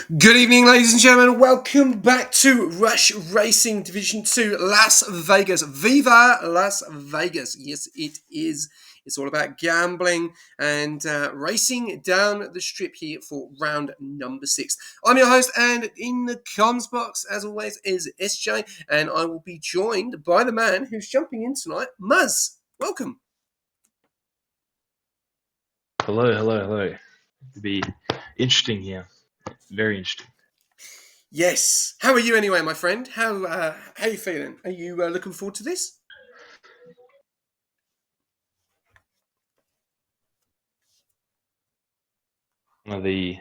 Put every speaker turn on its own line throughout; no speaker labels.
Good evening, ladies and gentlemen. Welcome back to Rush Racing Division 2 Las Vegas. Viva Las Vegas. Yes, it is. It's all about gambling and racing down the strip here for round number 6. I'm your host, and in the comms box, as always, is SJ, and I will be joined by the man who's jumping in tonight, Muzz. Welcome.
Hello. It'll be interesting here. Very interesting.
Yes. How are you anyway, my friend? How are you feeling? Are you looking forward to this?
One of the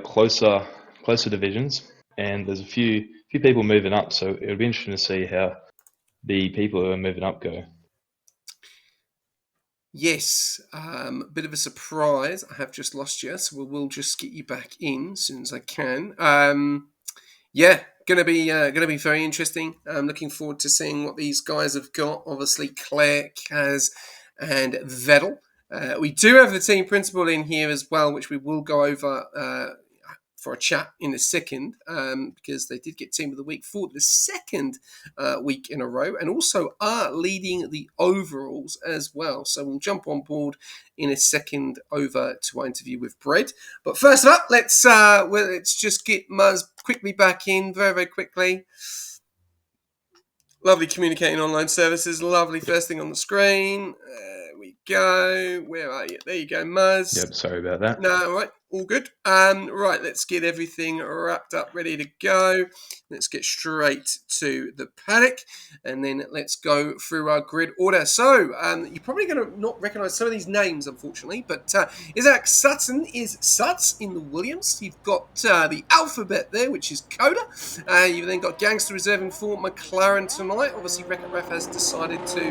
closer divisions, and there's a few people moving up. So it'll be interesting to see how the people who are moving up go.
Yes, bit of a surprise. I have just lost you, so we'll just get you back in as soon as I can. Yeah, gonna be very interesting. I'm looking forward to seeing what these guys have got. Obviously, Claire, Kaz, and Vettel. We do have the team principal in here as well, which we will go over for a chat in a second, because they did get Team of the Week for the second week in a row, and also are leading the overalls as well. So we'll jump on board in a second over to our interview with Brett. But first up, let's just get Muzz quickly back in, very quickly. Lovely communicating online services. Lovely first thing on the screen. There we go. Where are you? There you go, Muzz.
Yep. Sorry about that.
No, all right. All good. Right, let's get everything wrapped up, ready to go. Let's get straight to the paddock, and then let's go through our grid order. So, you're probably going to not recognise some of these names, unfortunately, but Isaac Sutton is Suts in the Williams. You've got the Alphabet there, which is Coda. You've then got Gangster reserving for McLaren tonight. Obviously, Wreck-It Ref has decided to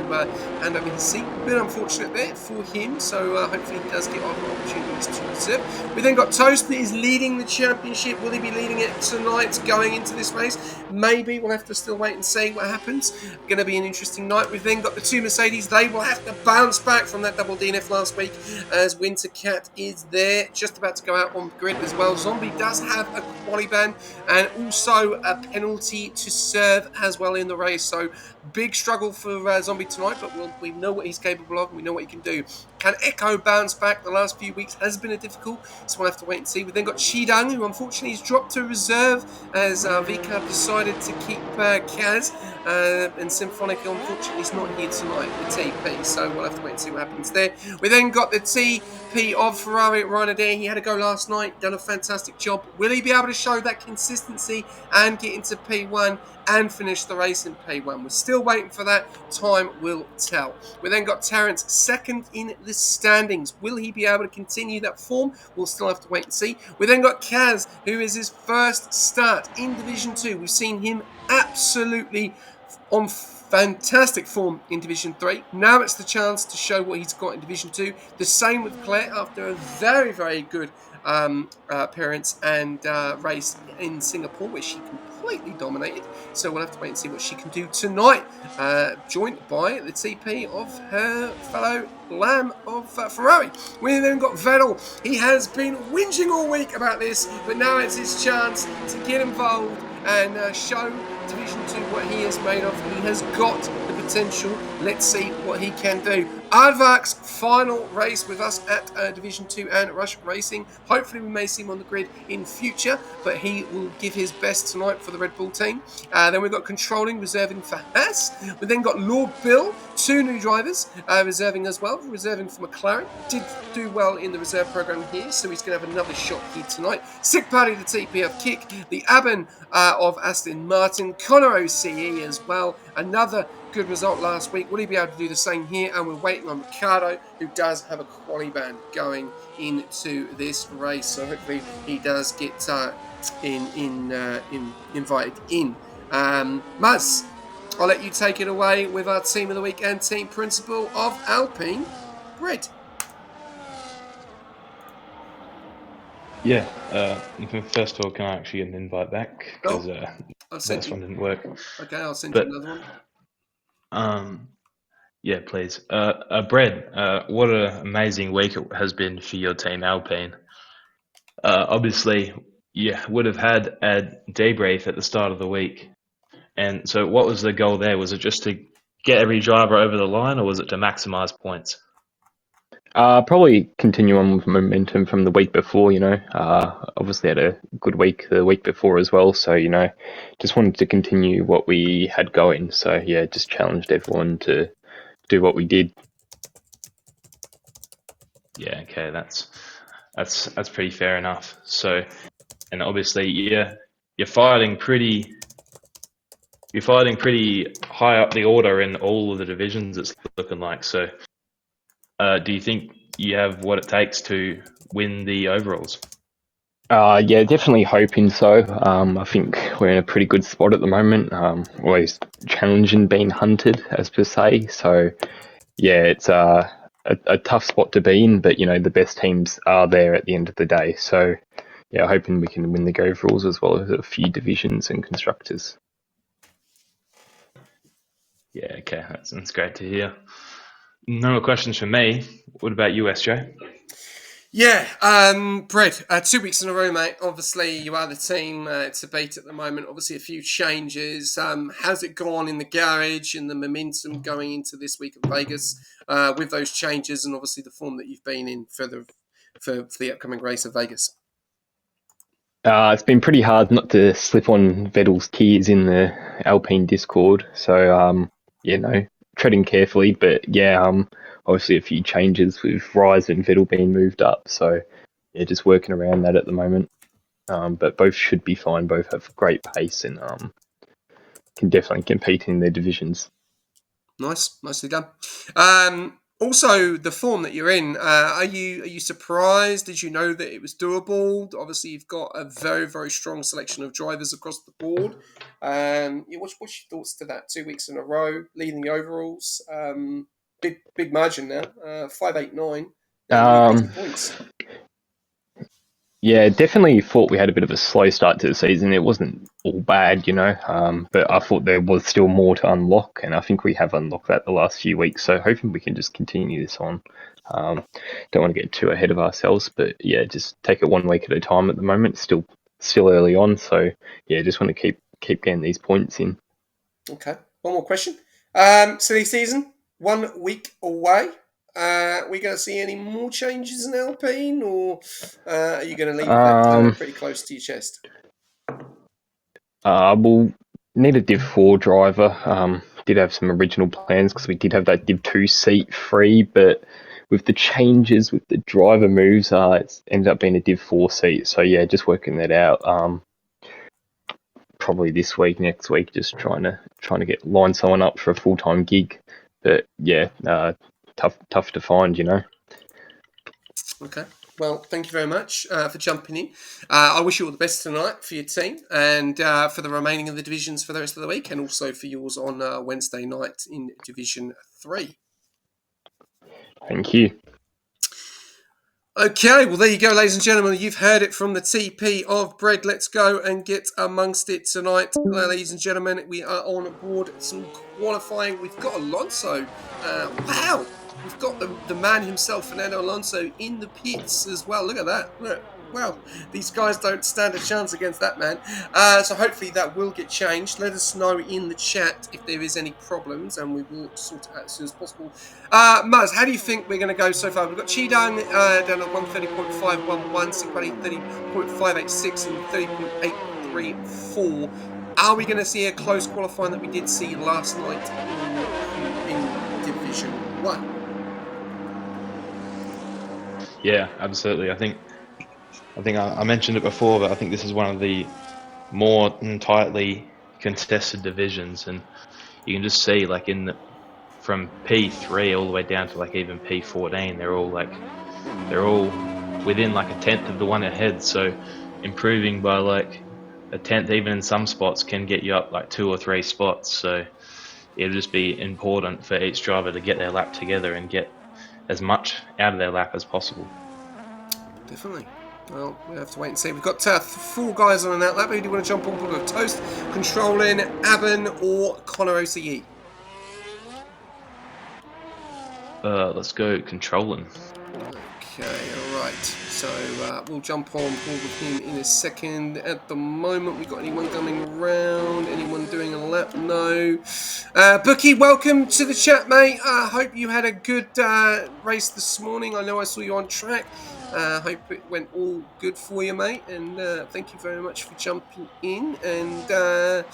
hand over his seat. A bit unfortunate there for him, so hopefully he does get other opportunities to reserve. We then got Toast that is leading the championship. Will he be leading it tonight going into this race? Maybe. We'll have to still wait and see what happens. Going to be an interesting night. We've then got the two Mercedes. They will have to bounce back from that double DNF last week, as Winter Cat is there, just about to go out on grid as well. Zombie does have a quali ban and also a penalty to serve as well in the race. So big struggle for Zombie tonight, but we know what he's capable of and we know what he can do. Can Echo bounce back? The last few weeks has been a difficult, so we'll have to wait and see. We've then got Chidang, who unfortunately has dropped to reserve as VCAB decided to keep Kaz, and Symphonic unfortunately is not here tonight with TP, so we'll have to wait and see what happens there. We then got the TP of Ferrari at Ryan Adair. He had a go last night, done a fantastic job. Will he be able to show that consistency and get into P1 and finish the race in P1? We're still waiting for that. Time will tell. We then got Terrence second in the standings. Will he be able to continue that form? We'll still have to wait and see. We then got Kaz, who is his first start in Division 2. We've seen him absolutely on fantastic form in Division 3. Now it's the chance to show what he's got in Division 2. The same with Claire after a very good appearance and race in Singapore, which she completely dominated. So we'll have to wait and see what she can do tonight, joined by the TP of her fellow Lamb of Ferrari. We then got Vettel. He has been whinging all week about this, but now it's his chance to get involved and show Division 2 what he is made of. He has got the potential. Let's see what he can do. Aardvark's final race with us at Division 2 and Rush Racing. Hopefully we may see him on the grid in future, but he will give his best tonight for the Red Bull team. Then we've got Controlling, reserving for Haas. We then got Lord Bill, two new drivers, reserving as well, reserving for McLaren. Did do well in the reserve program here, so he's going to have another shot here tonight. Sick Party, the TP of Kick, the Aben of Aston Martin, Connor OCE as well. Another good result last week. Will he be able to do the same here? And we're waiting on Ricardo, who does have a quali ban going into this race. So hopefully he does get invited in. Muzz, I'll let you take it away with our team of the week and team principal of Alpine, Brett.
Yeah. First of all, can I actually get an invite back? Because this one didn't work.
Okay, I'll send you another one.
Yeah, please. Brad, what an amazing week it has been for your team, Alpine. Obviously, you would have had a debrief at the start of the week. And so, what was the goal there? Was it just to get every driver over the line, or was it to maximise points?
Probably continue on with momentum from the week before, obviously had a good week the week before as well. So, just wanted to continue what we had going. So, yeah, just challenged everyone to do what we did.
Yeah, okay, that's pretty fair enough. So, and obviously, you're fighting pretty high up the order in all of the divisions. It's looking like. So, do you think you have what it takes to win the overalls?
Yeah, definitely hoping so. I think we're in a pretty good spot at the moment. Always challenging being hunted, as per se. So, yeah, it's a tough spot to be in, but the best teams are there at the end of the day. So, yeah, hoping we can win the overalls as well as a few divisions and constructors.
Yeah, okay, that's great to hear. No more questions from me. What about you, SJ?
Yeah, Brett, 2 weeks in a row, mate. Obviously, you are the team to beat at the moment. Obviously, a few changes. How's it gone in the garage and the momentum going into this week at Vegas with those changes and obviously the form that you've been in for the upcoming race of Vegas?
It's been pretty hard not to slip on Vettel's tears in the Alpine Discord. So, treading carefully. But yeah, obviously a few changes with Rise and Vettel being moved up. So, yeah, just working around that at the moment. But both should be fine. Both have great pace and can definitely compete in their divisions.
Nice, nicely done. Also, the form that you're in, are you surprised? Did you know that it was doable? Obviously, you've got a very very strong selection of drivers across the board. What's your thoughts to that? 2 weeks in a row, leading the overalls. Big margin now, 589, leading
Um,
points.
Yeah, definitely thought we had a bit of a slow start to the season. It wasn't all bad, but I thought there was still more to unlock, and I think we have unlocked that the last few weeks. So hoping we can just continue this on. Um, don't want to get too ahead of ourselves, but yeah, just take it one week at a time at the moment. Still early on, so yeah, just want to keep getting these points in.
Okay, one more question. Silly season, 1 week away. Are we going to see any more changes in Alpine, or are you going to leave it
Um,
pretty close to your chest?
we'll need a Div 4 driver. Did have some original plans because we did have that Div 2 seat free, but with the changes with the driver moves, it's ended up being a Div 4 seat. So yeah, just working that out. Probably this week, next week, just trying to line someone up for a full time gig. But yeah, tough to find.
Okay. Well, thank you very much for jumping in. I wish you all the best tonight for your team and for the remaining of the divisions for the rest of the week, and also for yours on Wednesday night in Division 3.
Thank you.
Okay, well, there you go, ladies and gentlemen. You've heard it from the TP of Bread. Let's go and get amongst it tonight. Ladies and gentlemen, we are on board some qualifying. We've got Alonso. Wow. We've got the man himself, Fernando Alonso, in the pits as well. Look at that. Look. Well, these guys don't stand a chance against that man. So hopefully that will get changed. Let us know in the chat if there is any problems, and we will sort it out as soon as possible. Muzz, how do you think we're going to go so far? We've got Chidang down at 130.511, Sikwani 30.586, and 30.834. Are we going to see a close qualifying that we did see last night in Division 1?
Yeah, absolutely. I think I mentioned it before, but I think this is one of the more tightly contested divisions, and you can just see like from P3 all the way down to like even P14, they're all within like a tenth of the one ahead. So improving by like a tenth, even in some spots, can get you up like 2 or 3 spots. So it'll just be important for each driver to get their lap together and get as much out of their lap as possible.
Definitely. Well, we have to wait and see. We've got 4 guys on an outlap. Who do you want to jump on board with? Toast, Controlling, Aben, or Connor OCE?
Let's go controlling.
Okay, alright. So we'll jump on board with him in a second. At the moment, we got anyone coming around? Anyone doing a lap? No. Bookie, welcome to the chat, mate. I hope you had a good race this morning. I know I saw you on track. Hope it went all good for you, mate. And thank you very much for jumping in. And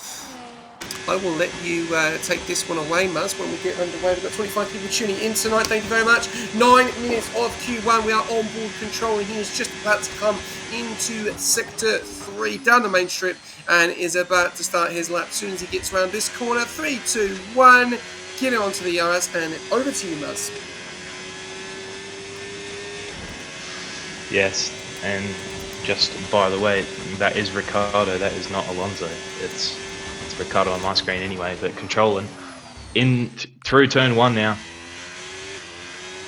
I will let you take this one away, Muzz, when we get underway. We've got 25 people tuning in tonight. Thank you very much. 9 minutes of Q1. We are on board control, and he is just about to come into Sector 3 down the main strip and is about to start his lap as soon as he gets around this corner. 3, 2, 1. Get it onto the ERS, and over to you, Muzz.
Yes, and just by the way, that is Ricardo, that is not Alonso. It's Ricardo on my screen anyway, but controlling through turn 1 now,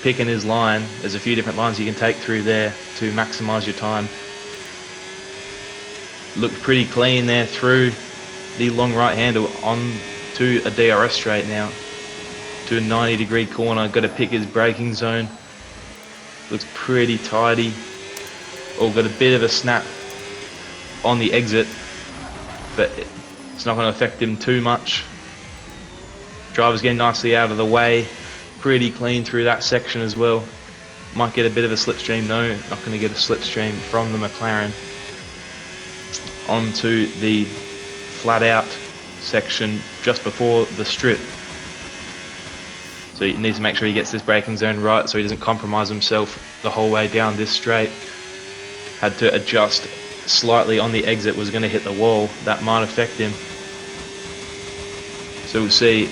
picking his line. There's a few different lines you can take through there to maximize your time. Looked pretty clean there through the long right handle on to a DRS straight now, to a 90-degree corner. Got to pick his braking zone. Looks pretty tidy. Or got a bit of a snap on the exit, but it's not going to affect him too much. Driver's getting nicely out of the way. Pretty clean through that section as well. Might get a bit of a slipstream though. Not going to get a slipstream from the McLaren. Onto the flat out section just before the strip. So he needs to make sure he gets this braking zone right so he doesn't compromise himself the whole way down this straight. Had to adjust slightly on the exit, was going to hit the wall. That might affect him. So we'll see.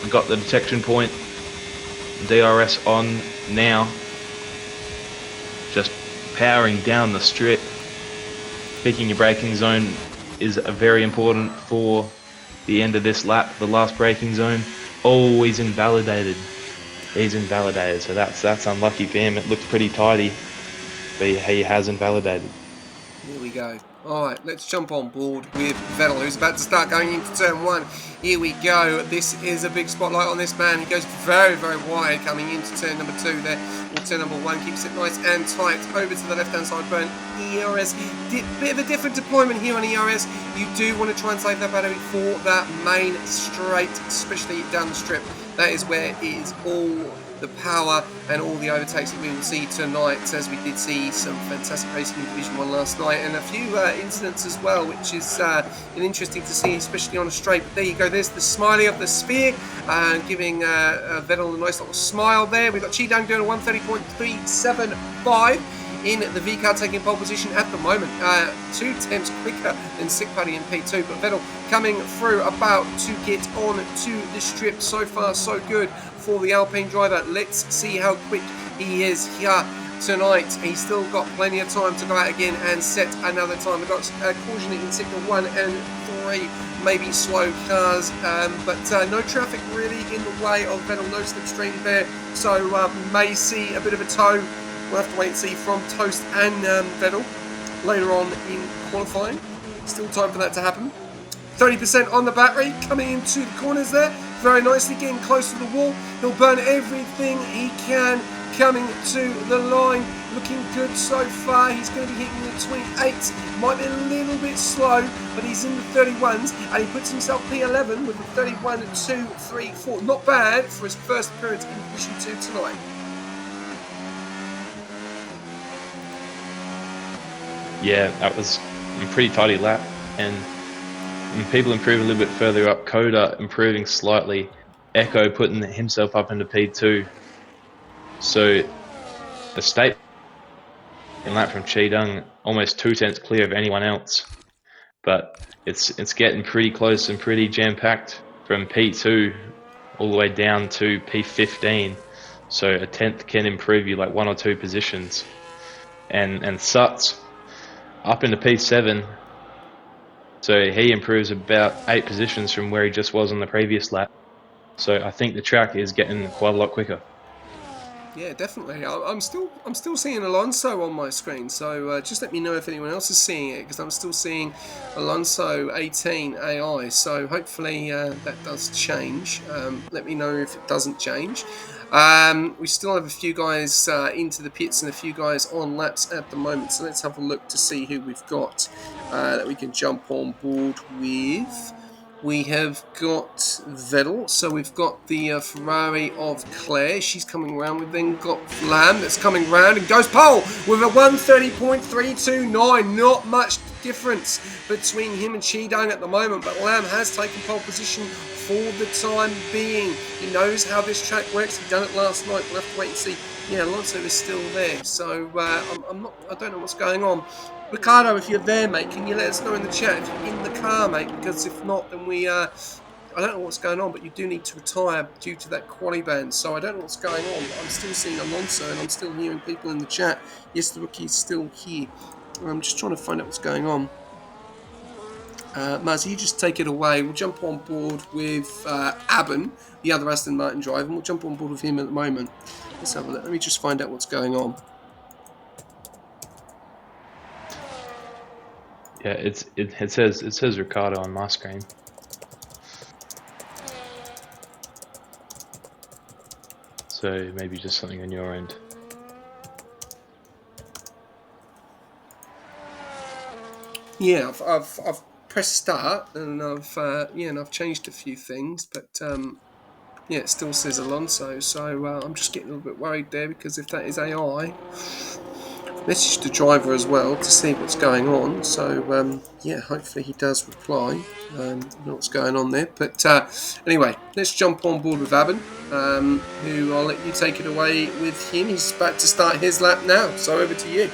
We've got the detection point. DRS on now. Just powering down the strip. Picking your braking zone is very important for the end of this lap. The last braking zone. Oh, he's invalidated. He's invalidated, so that's unlucky for him. It looked pretty tidy, but he has invalidated.
Here we go. Alright, let's jump on board with Vettel, who's about to start going into turn 1. Here we go. This is a big spotlight on this man. He goes very, very wide coming into turn number 2 there. Or turn number 1, keeps it nice and tight. Over to the left-hand side burn. ERS. Bit of a different deployment here on ERS. You do want to try and save that battery for that main straight, especially down the strip. That is where it is all the power and all the overtakes that we will see tonight, as we did see some fantastic racing in Division 1 last night, and a few incidents as well, which is interesting to see, especially on a straight. But there you go, there's the smiley of the spear, giving Vettel a nice little smile there. We've got Chidang doing a 130.375 in the V car, taking pole position at the moment, 2 tenths quicker than Sick Buddy in P2, but Vettel coming through, about to get on to the strip. So far so good for the Alpine driver. Let's see how quick he is here tonight. He's still got plenty of time to go out again and set another time. We've got caution in sector 1 and 3, maybe slow cars, but no traffic really in the way of Vettel, no slipstream there, so may see a bit of a tow. We'll have to wait and see from Toast and Vettel later on in qualifying. Still time for that to happen. 30% on the battery, coming into the corners there, very nicely, getting close to the wall. He'll burn everything he can, coming to the line, looking good so far. He's going to be hitting the 28s, might be a little bit slow, but he's in the 31s, and he puts himself P11 with the 31, 2, 3, 4. Not bad for his first appearance in Division 2 tonight.
Yeah, that was a pretty tidy lap, and people improve a little bit further up. Coda improving slightly. Echo putting himself up into P2. So the state in lap from Chidang, almost 2 tenths clear of anyone else. But it's getting pretty close and pretty jam-packed from P2 all the way down to P15. So a tenth can improve you like 1 or 2 positions. And Suts up into P7, so he improves about 8 positions from where he just was on the previous lap. So I think the track is getting quite a lot quicker.
Yeah, definitely. I'm still seeing Alonso on my screen, so just let me know if anyone else is seeing it, because I'm still seeing Alonso 18 AI. So hopefully that does change. Let me know if it doesn't change. We still have a few guys into the pits and a few guys on laps at the moment. So let's have a look to see who we've got that we can jump on board with. We have got Vettel, so we've got the Ferrari of Claire. She's coming around. We've then got Lamb that's coming round and goes pole with a 1:30.329. Not much difference between him and Cheedang at the moment, but Lamb has taken pole position for the time being. He knows how this track works. He done it last night. We'll have to wait and see. Yeah, Alonso is still there, so I don't know what's going on. Ricardo, if you're there, mate, can you let us know in the chat if you're in the car, mate? Because if not, then I don't know what's going on, but you do need to retire due to that quali ban. So I don't know what's going on. But I'm still seeing Alonso, and I'm still hearing people in the chat. Yes, the rookie is still here. I'm just trying to find out what's going on. Maz, you just take it away. We'll jump on board with Aben, the other Aston Martin driver, and we'll jump on board with him at the moment. Let's have a look. Let me just find out what's going on.
Yeah, it says Ricardo on my screen. So maybe just something on your end.
Yeah, I've pressed start and I've changed a few things, but yeah, it still says Alonso. So I'm just getting a little bit worried there because if that is AI, message the driver as well to see what's going on. So yeah, hopefully he does reply. Know what's going on there. But anyway, let's jump on board with Aben, who I'll let you take it away with him. He's about to start his lap now. So over to you.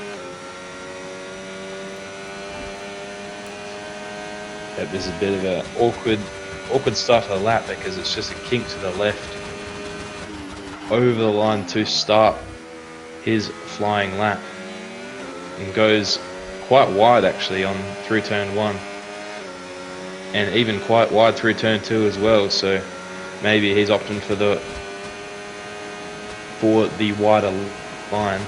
Yeah, there's a bit of an awkward start to the lap because it's just a kink to the left over the line to start his flying lap, and goes quite wide actually on through turn 1, and even quite wide through turn 2 as well. So maybe he's opting for the wider line,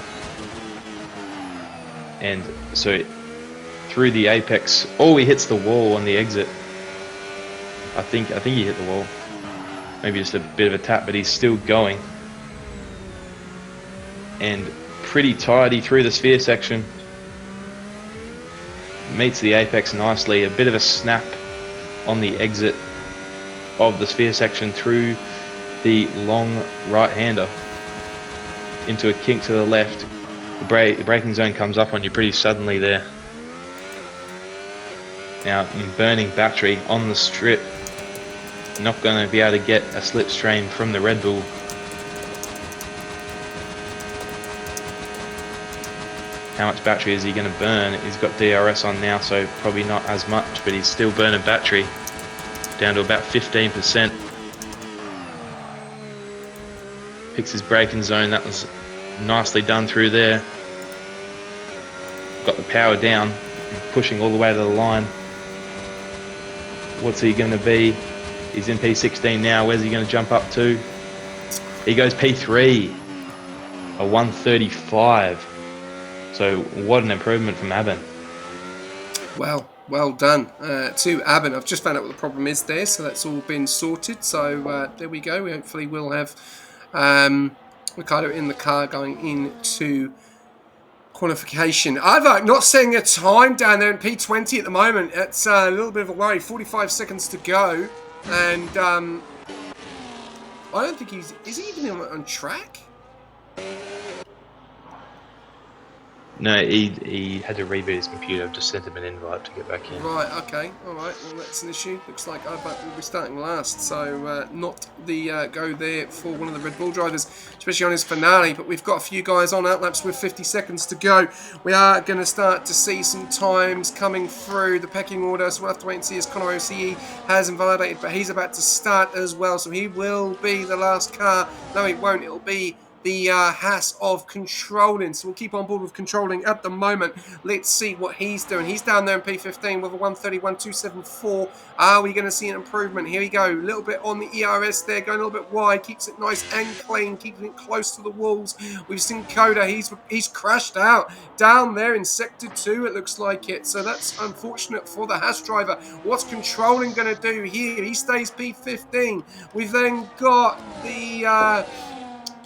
and so through the apex. Oh, he hits the wall on the exit. I think he hit the wall. Maybe just a bit of a tap, but he's still going. And pretty tidy through the sphere section. Meets the apex nicely. A bit of a snap on the exit of the sphere section through the long right-hander into a kink to the left. The braking zone comes up on you pretty suddenly there. Now, burning battery on the strip. Not going to be able to get a slipstream from the Red Bull. How much battery is he going to burn? He's got DRS on now, so probably not as much, but he's still burning battery. Down to about 15%. Picks his braking zone. That was nicely done through there. Got the power down, pushing all the way to the line. What's he going to be? He's in P16 now. Where's he going to jump up to? He goes P3, a 135. So what an improvement from Aben.
Well done to Aben. I've just found out what the problem is there, so that's all been sorted. So there we go. We hopefully will have Ricardo in the car going into qualification. I'm not seeing a time down there in P20 at the moment. It's a little bit of a worry. 45 seconds to go, and I don't think is he even on track?
No, he had to reboot his computer. I've just sent him an invite to get back in.
Right, okay, alright, well that's an issue. Looks like Arbak will be starting last, so not the go there for one of the Red Bull drivers, especially on his finale, but we've got a few guys on outlaps with 50 seconds to go. We are going to start to see some times coming through the pecking order, so we'll have to wait and see as Connor OCE has invalidated, but he's about to start as well, so he will be the last car. No, he won't, it'll be the Haas of Controlling. So we'll keep on board with Controlling at the moment. Let's see what he's doing. He's down there in P15 with a 1:31.274. Are we going to see an improvement? Here we go. A little bit on the ERS there, going a little bit wide. Keeps it nice and clean, keeping it close to the walls. We've seen Coda. He's crashed out down there in Sector 2, it looks like it. So that's unfortunate for the Haas driver. What's Controlling going to do here? He stays P15. We've then got the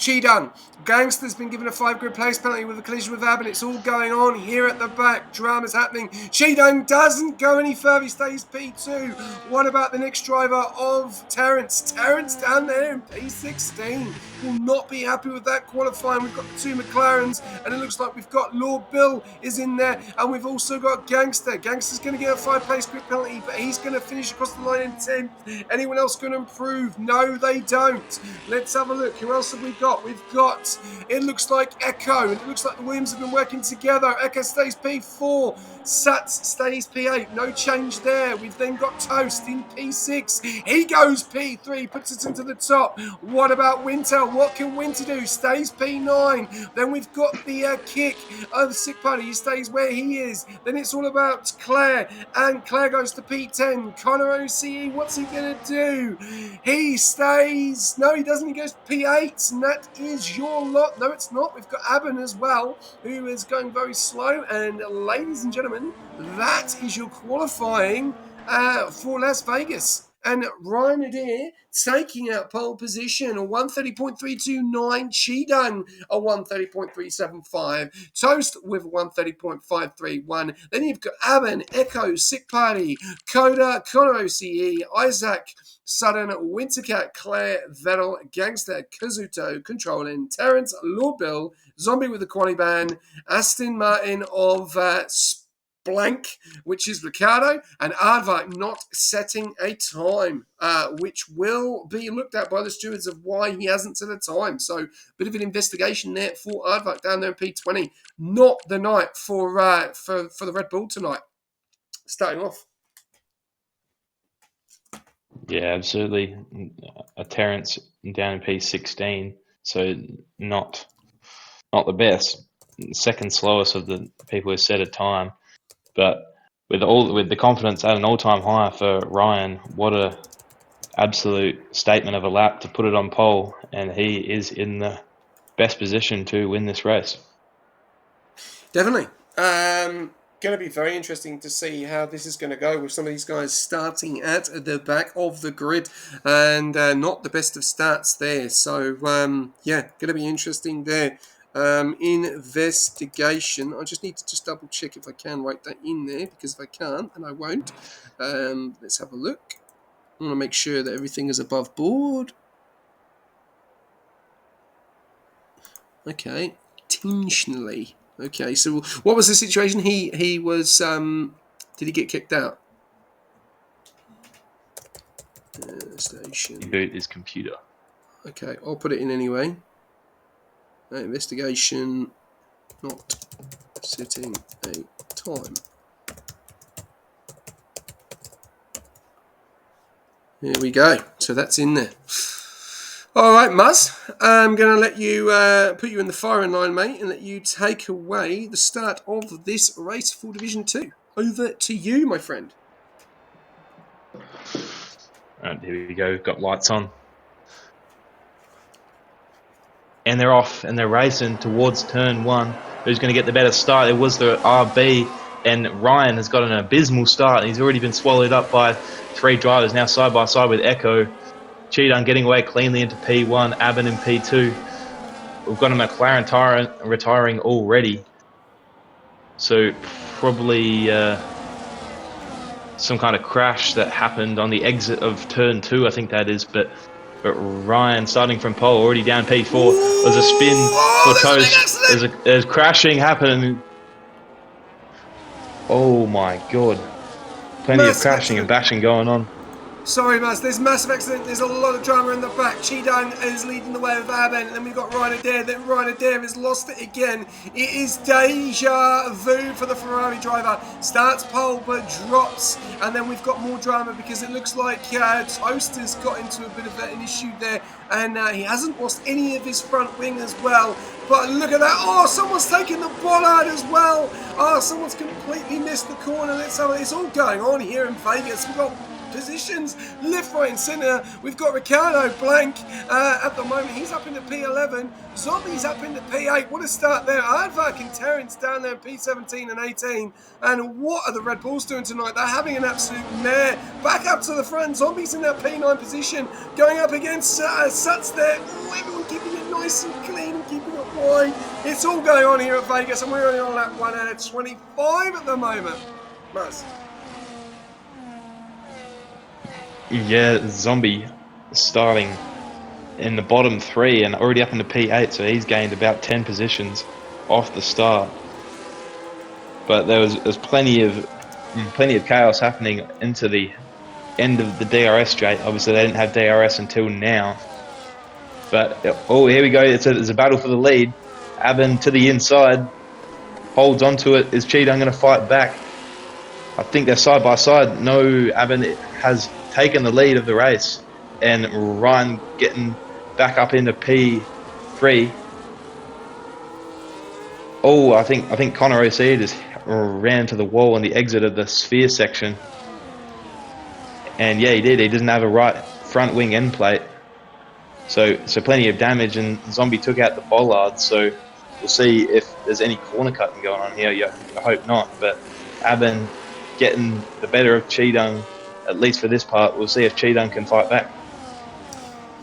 Cheedun. Gangster's been given a 5 grid place penalty with a collision with Ab, and it's all going on here at the back. Drama's happening. Cheedun doesn't go any further. He stays P2. What about the next driver of Terrence? Terrence down there in P16 will not be happy with that qualifying. We've got the 2 McLarens, and it looks like we've got Lord Bill is in there, and we've also got Gangster. Gangster's going to get a 5 place grid penalty, but he's going to finish across the line in 10th. Anyone else going to improve? No, they don't. Let's have a look. Who else have we got? We've got, it looks like Echo, and it looks like the Williams have been working together. Echo stays P4. Sats stays P8. No change there. We've then got Toast in P6. He goes P3, puts it into the top. What about Winter? What can Winter do? Stays P9. Then we've got the kick of Sick Party. He stays where he is. Then it's all about Claire, and Claire goes to P10. Connor OCE, what's he going to do? He stays, no, he doesn't. He goes P8, and that is your lot. No, it's not. We've got Aben as well, who is going very slow. And ladies and gentlemen, that is your qualifying for Las Vegas. And Ryan Adair taking out pole position, a 130.329. Cheedun, a 130.375. Toast with a 130.531. Then you've got Aben, Echo, Sick Party, Coda, Connor OCE, Isaac, Sudden, Wintercat, Claire, Vettel, Gangster, Kazuto, Controlling, Terrence, Lord Bill, Zombie with the quali ban, Aston Martin of Blank, which is Ricardo, and Aardvark not setting a time, which will be looked at by the stewards of why he hasn't set a time. So, bit of an investigation there for Aardvark down there in P20. Not the night for the Red Bull tonight. Starting off.
Yeah, absolutely. A Terrence down in P16, so not the best. Second slowest of the people who set a time. But with the confidence at an all-time high for Ryan, what a absolute statement of a lap to put it on pole, and he is in the best position to win this race.
Definitely. Going to be very interesting to see how this is going to go with some of these guys starting at the back of the grid and not the best of starts there. So, yeah, going to be interesting there. Investigation. I just need to double check if I can write that in there, because if I can't, then I won't. Let's have a look. I want to make sure that everything is above board. Okay. Intentionally. Okay, so what was the situation? He was, did he get kicked out? Station.
Boot his computer.
Okay, I'll put it in anyway. Investigation, not setting a time. There we go. So that's in there. All right, Muzz. I'm going to let you put you in the firing line, mate, and let you take away the start of this race for Division 2. Over to you, my friend.
All right, here we go. We've got lights on. And they're off, and they're racing towards turn 1. Who's going to get the better start? It was the RB, and Ryan has got an abysmal start. He's already been swallowed up by 3 drivers, now side by side with Echo. Cheedun getting away cleanly into P1, Aben in P2. We've got a McLaren retiring already. So probably some kind of crash that happened on the exit of turn 2, I think that is. But Ryan starting from pole, already down P4. There's a spin for Toast. There's crashing happening. Oh my god. Plenty of crashing and bashing going on.
Sorry, Maz. There's massive accident. There's a lot of drama in the back. Cheedun is leading the way with Aben, and then we've got Ryan Adair. Then Ryan Adair has lost it again. It is deja vu for the Ferrari driver. Starts pole but drops, and then we've got more drama because it looks like Toast has got into a bit of an issue there, and he hasn't lost any of his front wing as well. But look at that. Oh, someone's taken the bollard as well. Oh, someone's completely missed the corner. It's all going on here in Vegas. We've got positions left, right and centre. We've got Ricardo Blank at the moment. He's up into P11. Zombie's up into P8. What a start there. Aardvark and Terrence down there in P17 and 18. And what are the Red Bulls doing tonight? They're having an absolute mare. Back up to the front. Zombies in that P9 position. Going up against Suts there. Ooh, everyone keeping it nice nice and clean and keeping it wide. It's all going on here at Vegas, and we're only on lap 1 out of 25 at the moment. Muzz.
Yeah, Zombie starting in the bottom 3 and already up into P8, so he's gained about 10 positions off the start. But there's plenty of chaos happening into the end of the DRS straight. Obviously, they didn't have DRS until now. But oh, here we go. It's a battle for the lead. Aben to the inside, holds onto it. Is Cheetah going to fight back? I think they're side by side. No, Aben has taken the lead of the race, and Ryan getting back up into P3. Oh, I think Connor O'C just ran to the wall on the exit of the sphere section. And yeah, he did. He doesn't have a right front wing end plate. So plenty of damage, and Zombie took out the bollard. So we'll see if there's any corner cutting going on here. I hope not. But Aben getting the better of Cheetah, at least for this part. We'll see if Cheetah can fight back.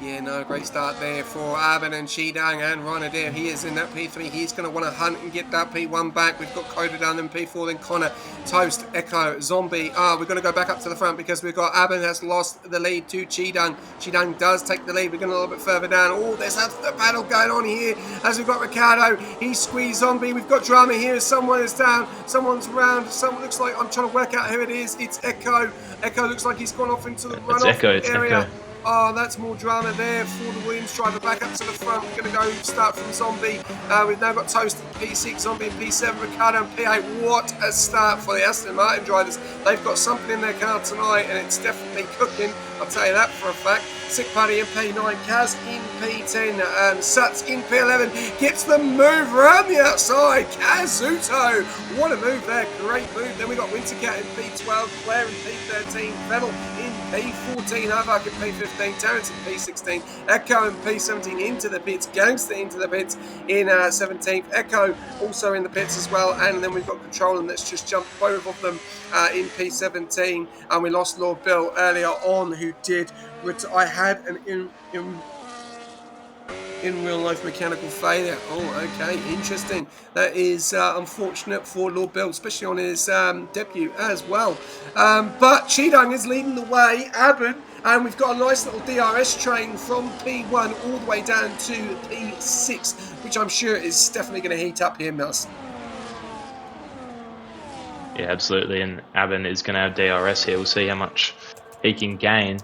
Yeah, no, great start there for Aben and Shidang and Ryanair. He is in that P3. He's going to want to hunt and get that P1 back. We've got Coda down in P4, then Connor, Toast, Echo, Zombie. We're going to go back up to the front because we've got Aben has lost the lead to Chidang. Chidang does take the lead. We're going a little bit further down. Oh, there's a battle going on here as we've got Ricardo. He squeezed Zombie. We've got drama here. Someone is down. Someone's around. Someone looks like, I'm trying to work out who it is. It's Echo. Echo looks like he's gone off into the runoff area.
Echo.
Oh, that's more drama there for the Williams driver. Back up to the front. We're going to go start from Zombie. We've now got Toast in P6, Zombie in P7, Ricardo in P8. What a start for the Aston Martin drivers. They've got something in their car tonight, and it's definitely cooking. I'll tell you that for a fact. Sick Party in P9, Kaz in P10, Suts in P11. Gets the move around the outside. Kazuto. What a move there. Great move. Then we got Wintercat in P12, Claire in P13, Vettel in P14, Havak in P15, Terrence in P16, Echo in P17 into the pits, Gangster into the pits in 17th, Echo also in the pits as well, and then we've got Control, and that's just jumped both of them in P17, and we lost Lord Bill earlier on, who did, I had an in real life mechanical failure. Oh, okay, interesting. That is unfortunate for Lord Bill, especially on his debut as well. But Chidang is leading the way, Aben, and we've got a nice little DRS train from P1 all the way down to P6, which I'm sure is definitely going to heat up here, Mills.
Yeah, absolutely. And Aben is going to have DRS here. We'll see how much he can gain.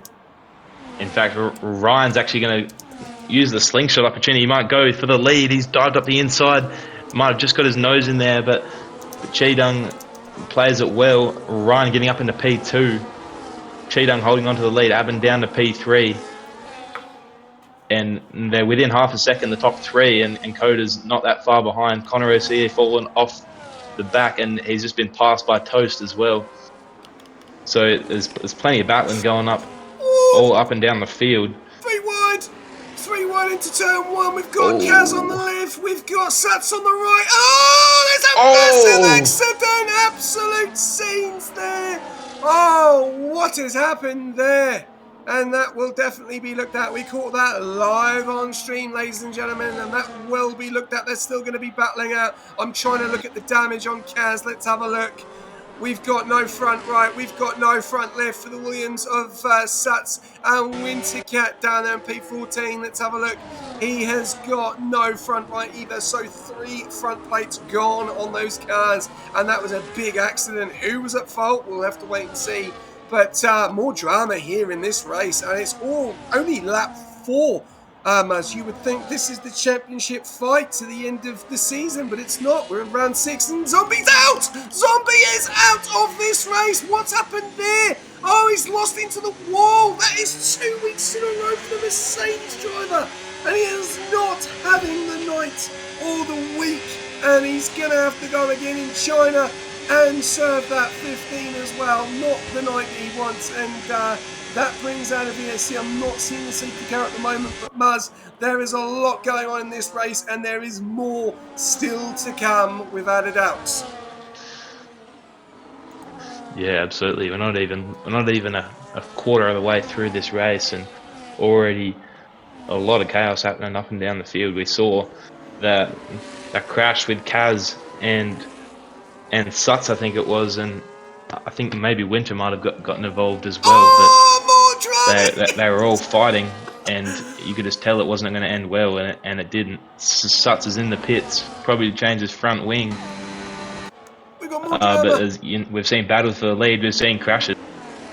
In fact, Ryan's actually going to use the slingshot opportunity. He might go for the lead. He's dived up the inside. Might have just got his nose in there, but Cheetah plays it well. Ryan getting up into P2. Cheetah holding on to the lead. Aben down to P3. And they're within half a second, the top three, and Coda's not that far behind. Connor O'C fallen off the back, and he's just been passed by Toast as well. So there's plenty of battling going up, all up and down the field.
Three wide into turn one. We've got Kaz on the left. We've got Sats on the right. Oh, there's a massive accident. Absolute scenes there. Oh, what has happened there? And that will definitely be looked at. We caught that live on stream, ladies and gentlemen, and that will be looked at. They're still going to be battling out. I'm trying to look at the damage on Kaz. Let's have a look. We've got no front right. We've got no front left for the Williams of Suts and Wintercat down there in P14. Let's have a look. He has got no front right either. So 3 front plates gone on those cars. And that was a big accident. Who was at fault? We'll have to wait and see. But more drama here in this race. And it's all only lap 4. As you would think this is the championship fight to the end of the season, but it's not. We're in round 6 and Zombie's out! Zombie is out of this race! What's happened there? Oh, he's lost into the wall! That is 2 weeks in a row for the Mercedes driver! And he is not having the night or the week. And he's going to have to go again in China and serve that 15 as well. Not the night he wants. And that brings out of VSC. I'm not seeing the safety car at the moment, but Muzz, there is a lot going on in this race, and there is more still to come, without a doubt.
Yeah, absolutely. We're not even a quarter of the way through this race, and already a lot of chaos happening up and down the field. We saw that crash with Kaz and Suts, I think it was, and I think maybe Winter might have gotten involved as well. But
Oh, more drama!
they were all fighting, and you could just tell it wasn't going to end well, and it didn't. Suts is in the pits, probably to change his front wing.
We got more
But
drama.
we've seen battles for the lead, we've seen crashes,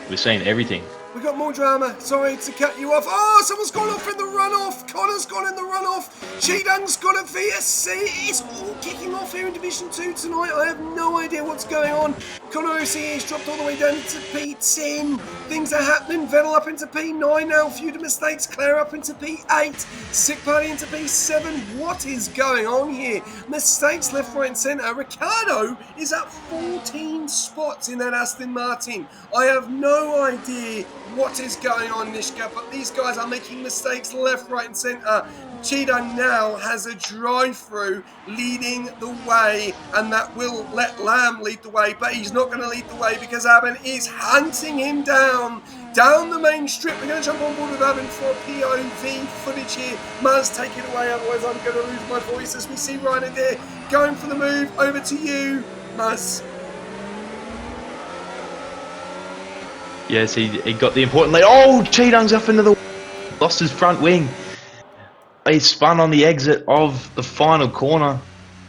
we've seen everything.
We got more drama. Sorry to cut you off. Oh, someone's gone off in the runoff. Connor's gone in the runoff. Cheetung's got a VSC. It's all kicking off here in Division 2 tonight. I have no idea what's going on. Connor OCE's dropped all the way down into P10. Things are happening. Vettel up into P9 now. Few mistakes. Claire up into P8. Sick Party into P7. What is going on here? Mistakes left, right and centre. Ricardo is at 14 spots in that Aston Martin. I have no idea what is going on, Nishka, but these guys are making mistakes left, right and centre. Cheetah now has a drive-through leading the way, and that will let Lamb lead the way, but he's not going to lead the way because Aben is hunting him down the main strip. We're going to jump on board with Aben for POV footage here. Maz, take it away, otherwise I'm going to lose my voice as we see Ryan Adair going for the move. Over to you, Maz.
Yes, he got the important lead. Oh, Cheetung's up into the... Lost his front wing. He spun on the exit of the final corner,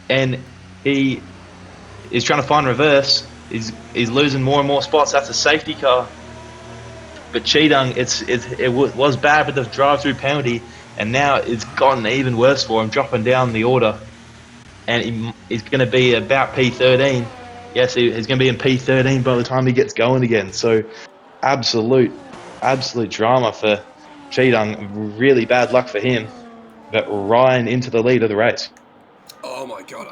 and he is trying to find reverse. He's losing more and more spots. That's a safety car. But Cheetung, it was bad with the drive-through penalty, and now it's gotten even worse for him, dropping down the order. And he's going to be about P13. Yes, he's going to be in P13 by the time he gets going again. So absolute drama for Cheetung. Really bad luck for him. But Ryan into the lead of the race.
Oh my god.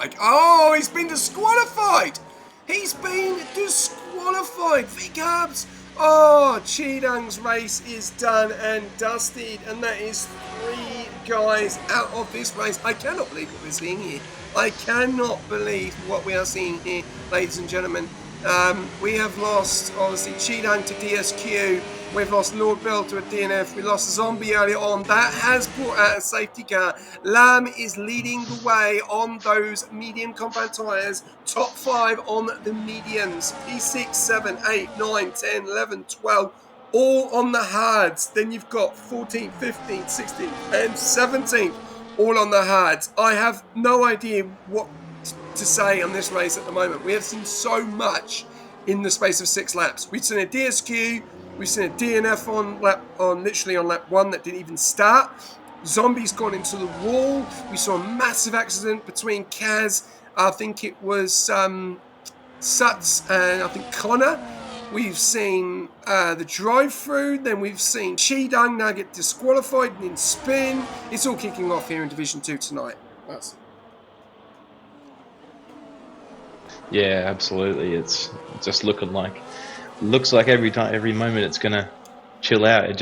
He's been disqualified! He's been disqualified! V-Carbs! Oh, Cheetung's race is done and dusted, and that is 3 guys out of this race. I cannot believe what we're seeing here. I cannot believe what we are seeing here, ladies and gentlemen. We have lost, obviously, Cheetung to DSQ. We've lost Lord Bell to a DNF. We lost Zombie earlier on. That has brought out a safety car. Lamb is leading the way on those medium compound tyres. Top 5 on the mediums. P6, 7, 8, 9, 10, 11, 12. All on the hards. Then you've got 14, 15, 16, and 17. All on the hards. I have no idea what to say on this race at the moment. We have seen so much in the space of 6 laps. We've seen a DSQ. We've seen a DNF on lap 1 that didn't even start. Zombie's gone into the wall. We saw a massive accident between Kaz, I think it was Suts, and I think Connor. We've seen the drive-through. Then we've seen Cheetung now get disqualified and then spin. It's all kicking off here in Division 2 tonight.
Yeah, absolutely. It's just looks like every moment it's gonna chill out. It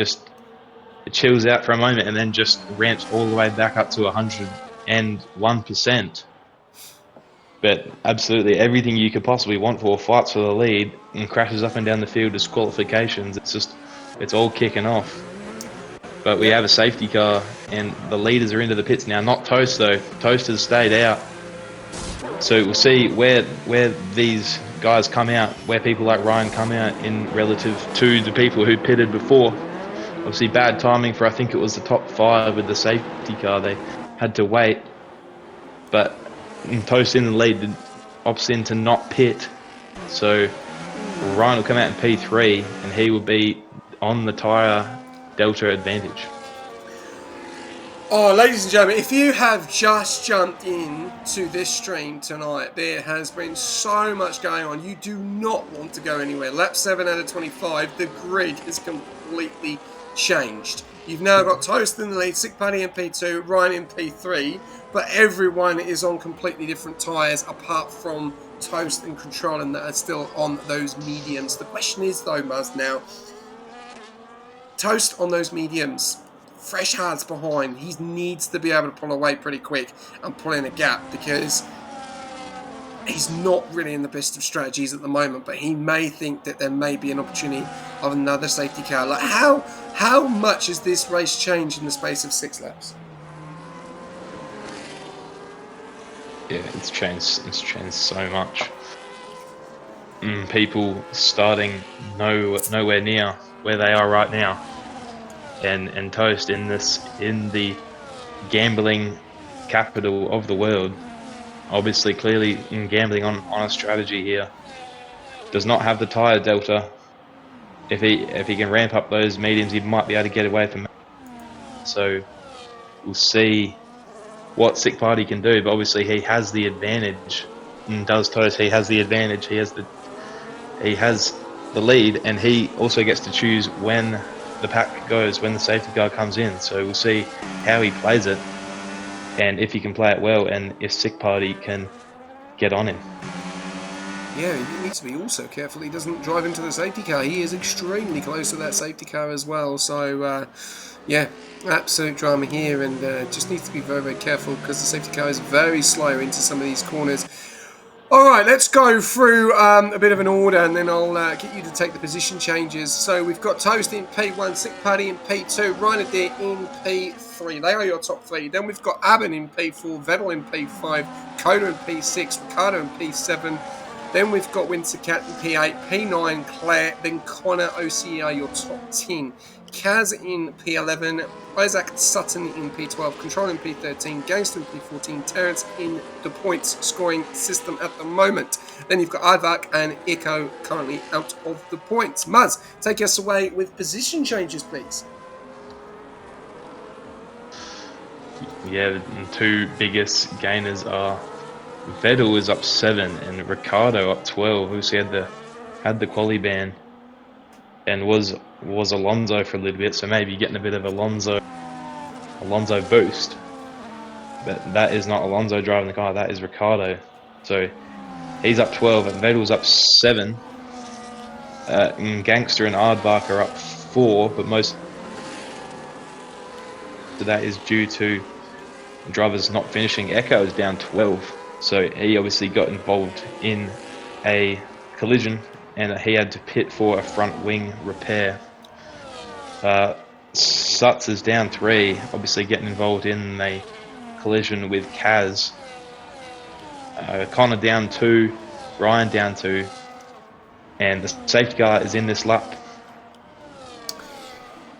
chills out for a moment and then just ramps all the way back up to 101%. But absolutely everything you could possibly want for fights for the lead and crashes up and down the field, disqualifications. It's all kicking off. But we have a safety car and the leaders are into the pits now. Not Toast though. Toast has stayed out. So we'll see where these guys come out, where people like Ryan come out in relative to the people who pitted before. Obviously bad timing for, I think it was the top 5 with the safety car. They had to wait. But Toast in the lead opts in to not pit. So Ryan will come out in P3 and he will be on the tyre delta advantage.
Oh, ladies and gentlemen, if you have just jumped in to this stream tonight, there has been so much going on. You do not want to go anywhere. Lap 7 out of 25, the grid is completely changed. You've now got Toast in the lead, Sick Party in P2, Ryan in P3, but everyone is on completely different tyres apart from Toast and Controlling that are still on those mediums. The question is, though, Muzz, now, Toast on those mediums, fresh hards behind, he needs to be able to pull away pretty quick and pull in a gap because he's not really in the best of strategies at the moment, but he may think that there may be an opportunity of another safety car. Like how much has this race changed in the space of 6 laps?
Yeah, it's changed so much. People starting nowhere near where they are right now, and Toast in the gambling capital of the world, obviously clearly in gambling on a strategy here, does not have the tire delta. If he can ramp up those mediums, he might be able to get away from. So we'll see what Sick Party can do, but obviously he has the advantage. And does Toast? He has the advantage. He has the lead, and he also gets to choose when the pack goes, when the safety car comes in. So we'll see how he plays it, and if he can play it well, and if Sick Party can get on him.
Yeah, he needs to be also careful he doesn't drive into the safety car. He is extremely close to that safety car as well. So, yeah, absolute drama here, and just needs to be very, very careful because the safety car is very slow into some of these corners. All right, let's go through a bit of an order, and then I'll get you to take the position changes. So we've got Toast in P1, Sick Party in P2, Ryan Adair in P3. They are your top three. Then we've got Aben in P4, Vettel in P5, Coda in P6, Ricardo in P7. Then we've got Wintercat in P8, P9, Claire, then Connor, OCE are your top 10. Kaz in P11, Isaac Sutton in P12, Control in P13, Gangster in P14, Terrence in the points scoring system at the moment. Then you've got Ivak and Echo currently out of the points. Muzz, take us away with position changes, please.
Yeah, the two biggest gainers are Vettel is up 7 and Ricardo up 12, who's had the quali ban, and was Alonso for a little bit, so maybe getting a bit of Alonso boost. But that is not Alonso driving the car, that is Ricardo. So he's up 12 and Vettel's up 7. And Gangster and Aardvark are up 4, but most of that is due to drivers not finishing. Echo is down 12, so he obviously got involved in a collision and he had to pit for a front wing repair. Suts is down 3, obviously getting involved in a collision with Kaz. Connor down 2, Ryan down 2, and the safety car is in this lap.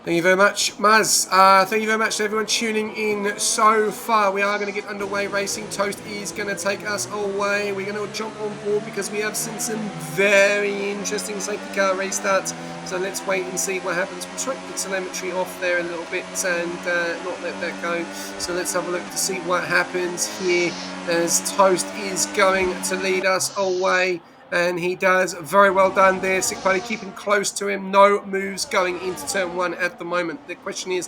Thank you very much, Maz. Thank you very much to everyone tuning in so far. We are going to get underway. Racing Toast is going to take us away. We're going to jump on board because we have seen some very interesting safety car race starts. So let's wait and see what happens. We'll try to put telemetry off there a little bit and not let that go. So let's have a look to see what happens here as Toast is going to lead us away. And he does very well done there. Sick Party keeping close to him. No moves going into turn 1 at the moment. The question is,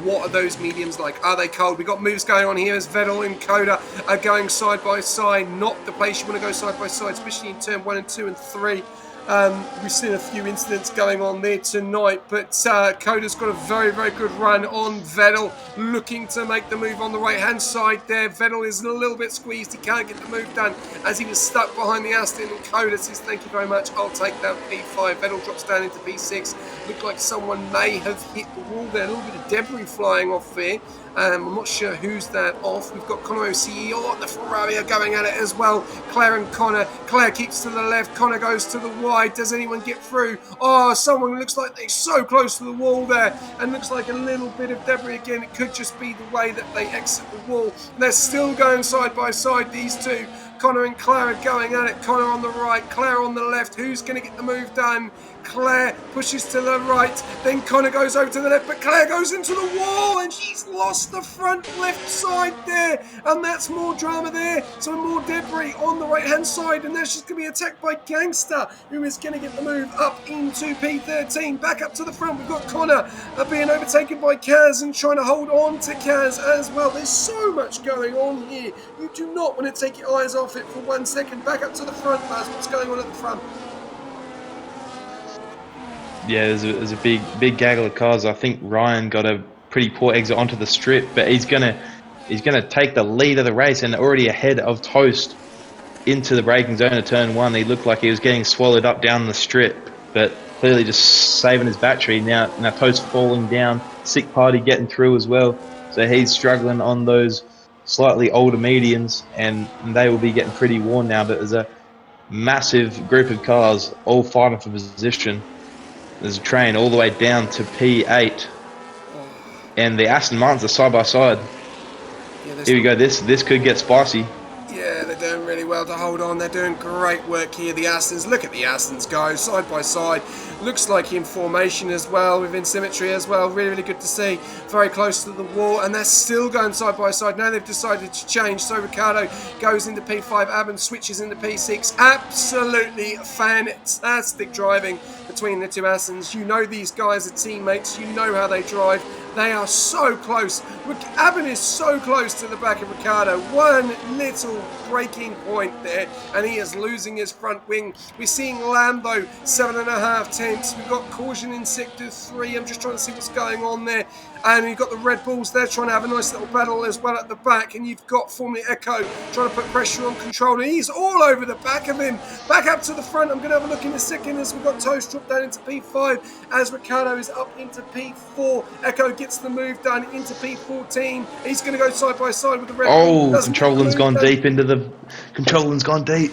what are those mediums like? Are they cold? We've got moves going on here as Vettel and Coda are going side by side. Not the place you want to go side by side, especially in turn 1 and 2 and 3. We've seen a few incidents going on there tonight, but Coda's got a very, very good run on Vettel, looking to make the move on the right-hand side there. Vettel is a little bit squeezed. He can't get the move done as he was stuck behind the Aston, and Coda says, thank you very much, I'll take that P5. Vettel drops down into P6. Looked like someone may have hit the wall there. A little bit of debris flying off there. I'm not sure who's that off. We've got Connor OCE. Oh, the Ferrari are going at it as well. Claire and Connor. Claire keeps to the left. Connor goes to the wide. Does anyone get through? Oh, someone looks like they're so close to the wall there. And looks like a little bit of debris again. It could just be the way that they exit the wall. They're still going side by side, these two. Connor and Claire are going at it. Connor on the right, Claire on the left. Who's going to get the move done? Claire pushes to the right, then Connor goes over to the left, but Claire goes into the wall and she's lost the front left side there, and that's more drama there. So more debris on the right hand side, and now she's going to be attacked by Gangster, who is going to get the move up into P13. Back up to the front, we've got Connor being overtaken by Kaz and trying to hold on to Kaz as well. There's so much going on here. You do not want to take your eyes off it for 1 second. Back up to the front, Baz. What's going on at the front?
Yeah, there's a big gaggle of cars. I think Ryan got a pretty poor exit onto the strip, but he's gonna take the lead of the race and already ahead of Toast. into the braking zone of turn 1, he looked like he was getting swallowed up down the strip, but clearly just saving his battery. Now Toast falling down, Sick Party getting through as well. So he's struggling on those slightly older mediums, and they will be getting pretty worn now. But there's a massive group of cars all fighting for position. There's a train all the way down to P8, and the Aston Martins are side by side.
Yeah,
Here we go. This could get spicy.
Yeah, they're doing really well to hold on. They're doing great work here, the Astons. Look at the Astons go side by side. Looks like in formation as well, within symmetry as well. Really, really good to see. Very close to the wall, and they're still going side by side. Now they've decided to change. So Ricciardo goes into P5, Aben switches into P6. Absolutely fantastic driving between the two Astons. You know these guys are teammates. You know how they drive. They are so close. Aben is so close to the back of Ricciardo. One little braking point there, and he is losing his front wing. We're seeing Lambo 7.5 tenths. We've got caution in sector 3. I'm just trying to see what's going on there. And you've got the Red Bulls there trying to have a nice little battle as well at the back. And you've got Formula Echo trying to put pressure on control. And he's all over the back of him. Back up to the front. I'm going to have a look in a second as we've got Toast drop down into P5 as Ricciardo is up into P4. Echo gets the move done into P14. He's going to go side by side with the Red Bull.
Controlling's gone deep into the... Controlling's gone deep.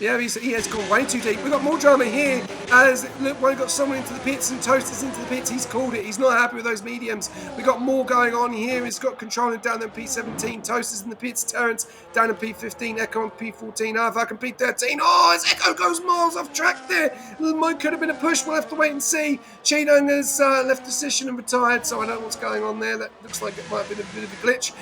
Yeah, he has gone way too deep. We've got more drama here as look, we've got someone into the pits and Toast is into the pits. He's called it. He's not happy with those mediums. We've got more going on here. He's got controlling down in P17. Toast is in the pits. Terrence down in P15. Echo on P14. Arthur can P13. Oh, as Echo goes miles off track there. Mine could have been a push. We'll have to wait and see. Cheetah has left the session and retired, so I don't know what's going on there. That looks like it might have been a bit of a glitch.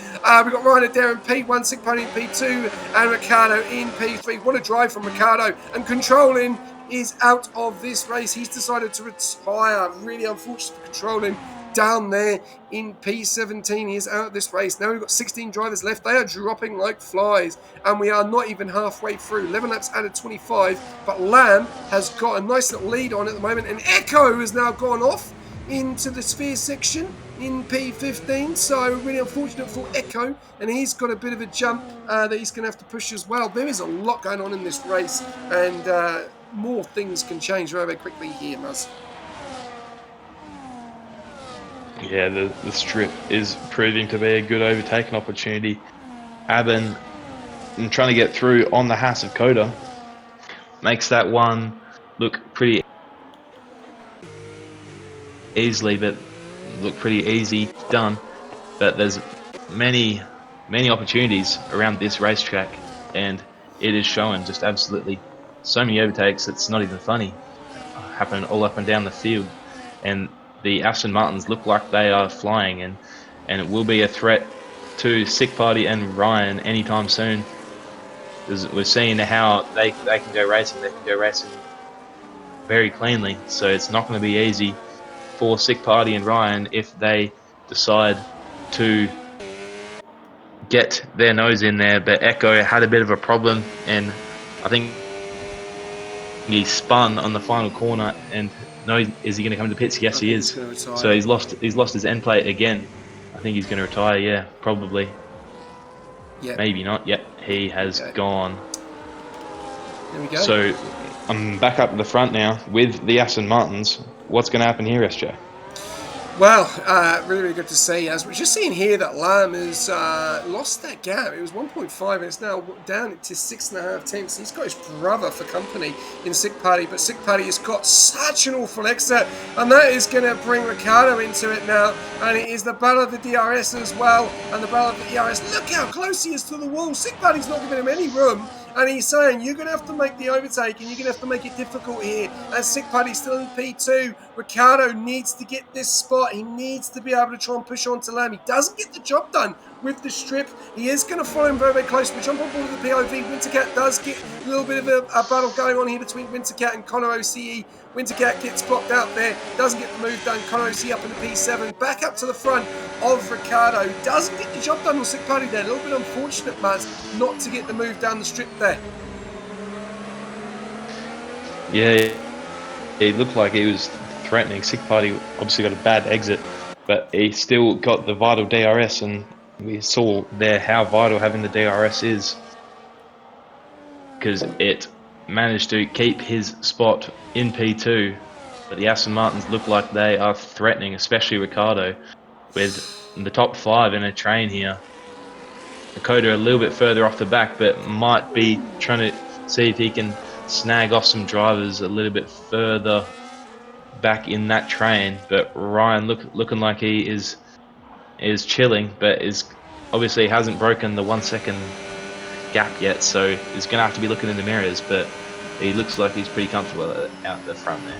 We've got Ryder there in P1, Sick Pony in P2, and Ricciardo in P3. What a drive from Ricciardo, and Controlling is out of this race. He's decided to retire. Really unfortunate for Controlling down there in P17. He is out of this race. Now we've got 16 drivers left. They are dropping like flies, and we are not even halfway through. 11 laps added 25, but Lamb has got a nice little lead on at the moment, and Echo has now gone off into the sphere section in P15, so really unfortunate for Echo, and he's got a bit of a jump that he's going to have to push as well. There is a lot going on in this race, and more things can change very, very quickly here, Muzz.
Yeah, the strip is proving to be a good overtaking opportunity. Aben, trying to get through on the Haas of Coda, makes that one look pretty easily, but look pretty easy done. But there's many opportunities around this racetrack, and it is showing just absolutely so many overtakes. It's not even funny, happening all up and down the field, and the Aston Martins look like they are flying, and it will be a threat to Sick Party and Ryan anytime soon. We're seeing how they can go racing. They can go racing very cleanly, so it's not going to be easy for Sick Party and Ryan if they decide to get their nose in there. But Echo had a bit of a problem, and I think he spun on the final corner. And no, is he going to come to pits? Yes, he is. So he's lost his end plate again. I think he's going to retire. Yeah, probably. Yeah. Maybe not. Yep, he has gone.
There we go.
So I'm back up at the front now with the Aston Martins. What's going to happen here, SJ?
Well, really, really good to see. As we're just seeing here that Lamb has lost that gap. It was 1.5 and it's now down to 6.5 tenths. He's got his brother for company in Sick Party, but Sick Party has got such an awful exit, and that is going to bring Ricciardo into it now. And it is the battle of the DRS as well, and the battle of the DRS. Look how close he is to the wall. Sick Party's not giving him any room. And he's saying, you're going to have to make the overtake and you're going to have to make it difficult here. And Sick Party's still in P2. Ricciardo needs to get this spot. He needs to be able to try and push on to Lamb. He doesn't get the job done with the strip. He is going to follow him very, very close. We jump on board with the POV. Wintercat does get a little bit of a battle going on here between Wintercat and Connor OCE. Wintercat gets blocked out there, doesn't get the move done. Connor OCE up in the P7, back up to the front of Ricciardo. Doesn't get the job done on Sick Party there. A little bit unfortunate, Maz, not to get the move down the strip there.
Yeah, it looked like he was threatening. Sick Party obviously got a bad exit, but he still got the vital DRS, and we saw there how vital having the DRS is. because it managed to keep his spot in P2. But the Aston Martins look like they are threatening, especially Ricciardo, with the top 5 in a train here. Dakota a little bit further off the back, but might be trying to see if he can snag off some drivers a little bit further back in that train. But Ryan looking like he is chilling, but is obviously hasn't broken the 1 second gap yet, so he's gonna have to be looking in the mirrors. But he looks like he's pretty comfortable out the front there.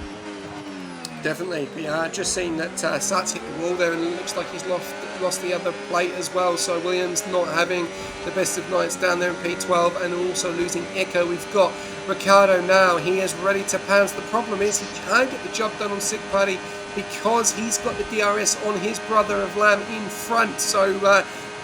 Definitely. Yeah, just seen that Sats hit the wall there, and it looks like he's lost the other plate as well. So Williams not having the best of nights down there in P12, and also losing Echo. We've got Ricciardo now. He is ready to pounce. The problem is he can't get the job done on Sick Party because he's got the DRS on his brother of Lamb in front. So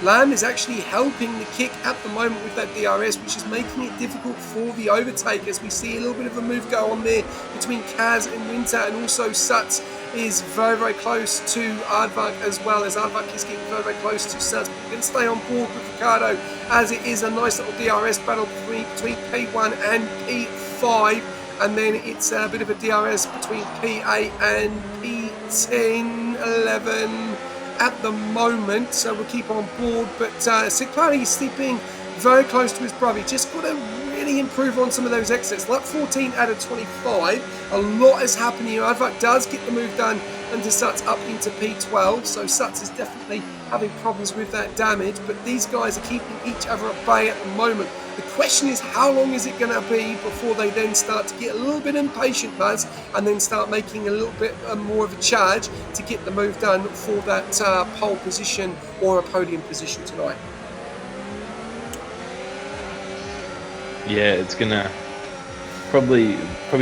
Lamb is actually helping the kick at the moment with that DRS, which is making it difficult for the overtake, as we see a little bit of a move go on there between Kaz and Winter, and also Suts is very, very close to Aardvark as well, as Aardvark is getting very, very close to Suts. We're going to stay on board with Ricardo, as it is a nice little DRS battle between P1 and P5, and then it's a bit of a DRS between P8 and P10, 11 at the moment, so we'll keep on board. But Sikpani is sleeping very close to his brother. He just got to really improve on some of those exits. Lap 14 out of 25. A lot has happened here. Advak does get the move done and Suts up into P12, so Suts is definitely having problems with that damage, but these guys are keeping each other at bay at the moment. The question is, how long is it going to be before they then start to get a little bit impatient, Buzz, and then start making a little bit more of a charge to get the move done for that pole position or a podium position tonight?
Yeah, it's gonna probably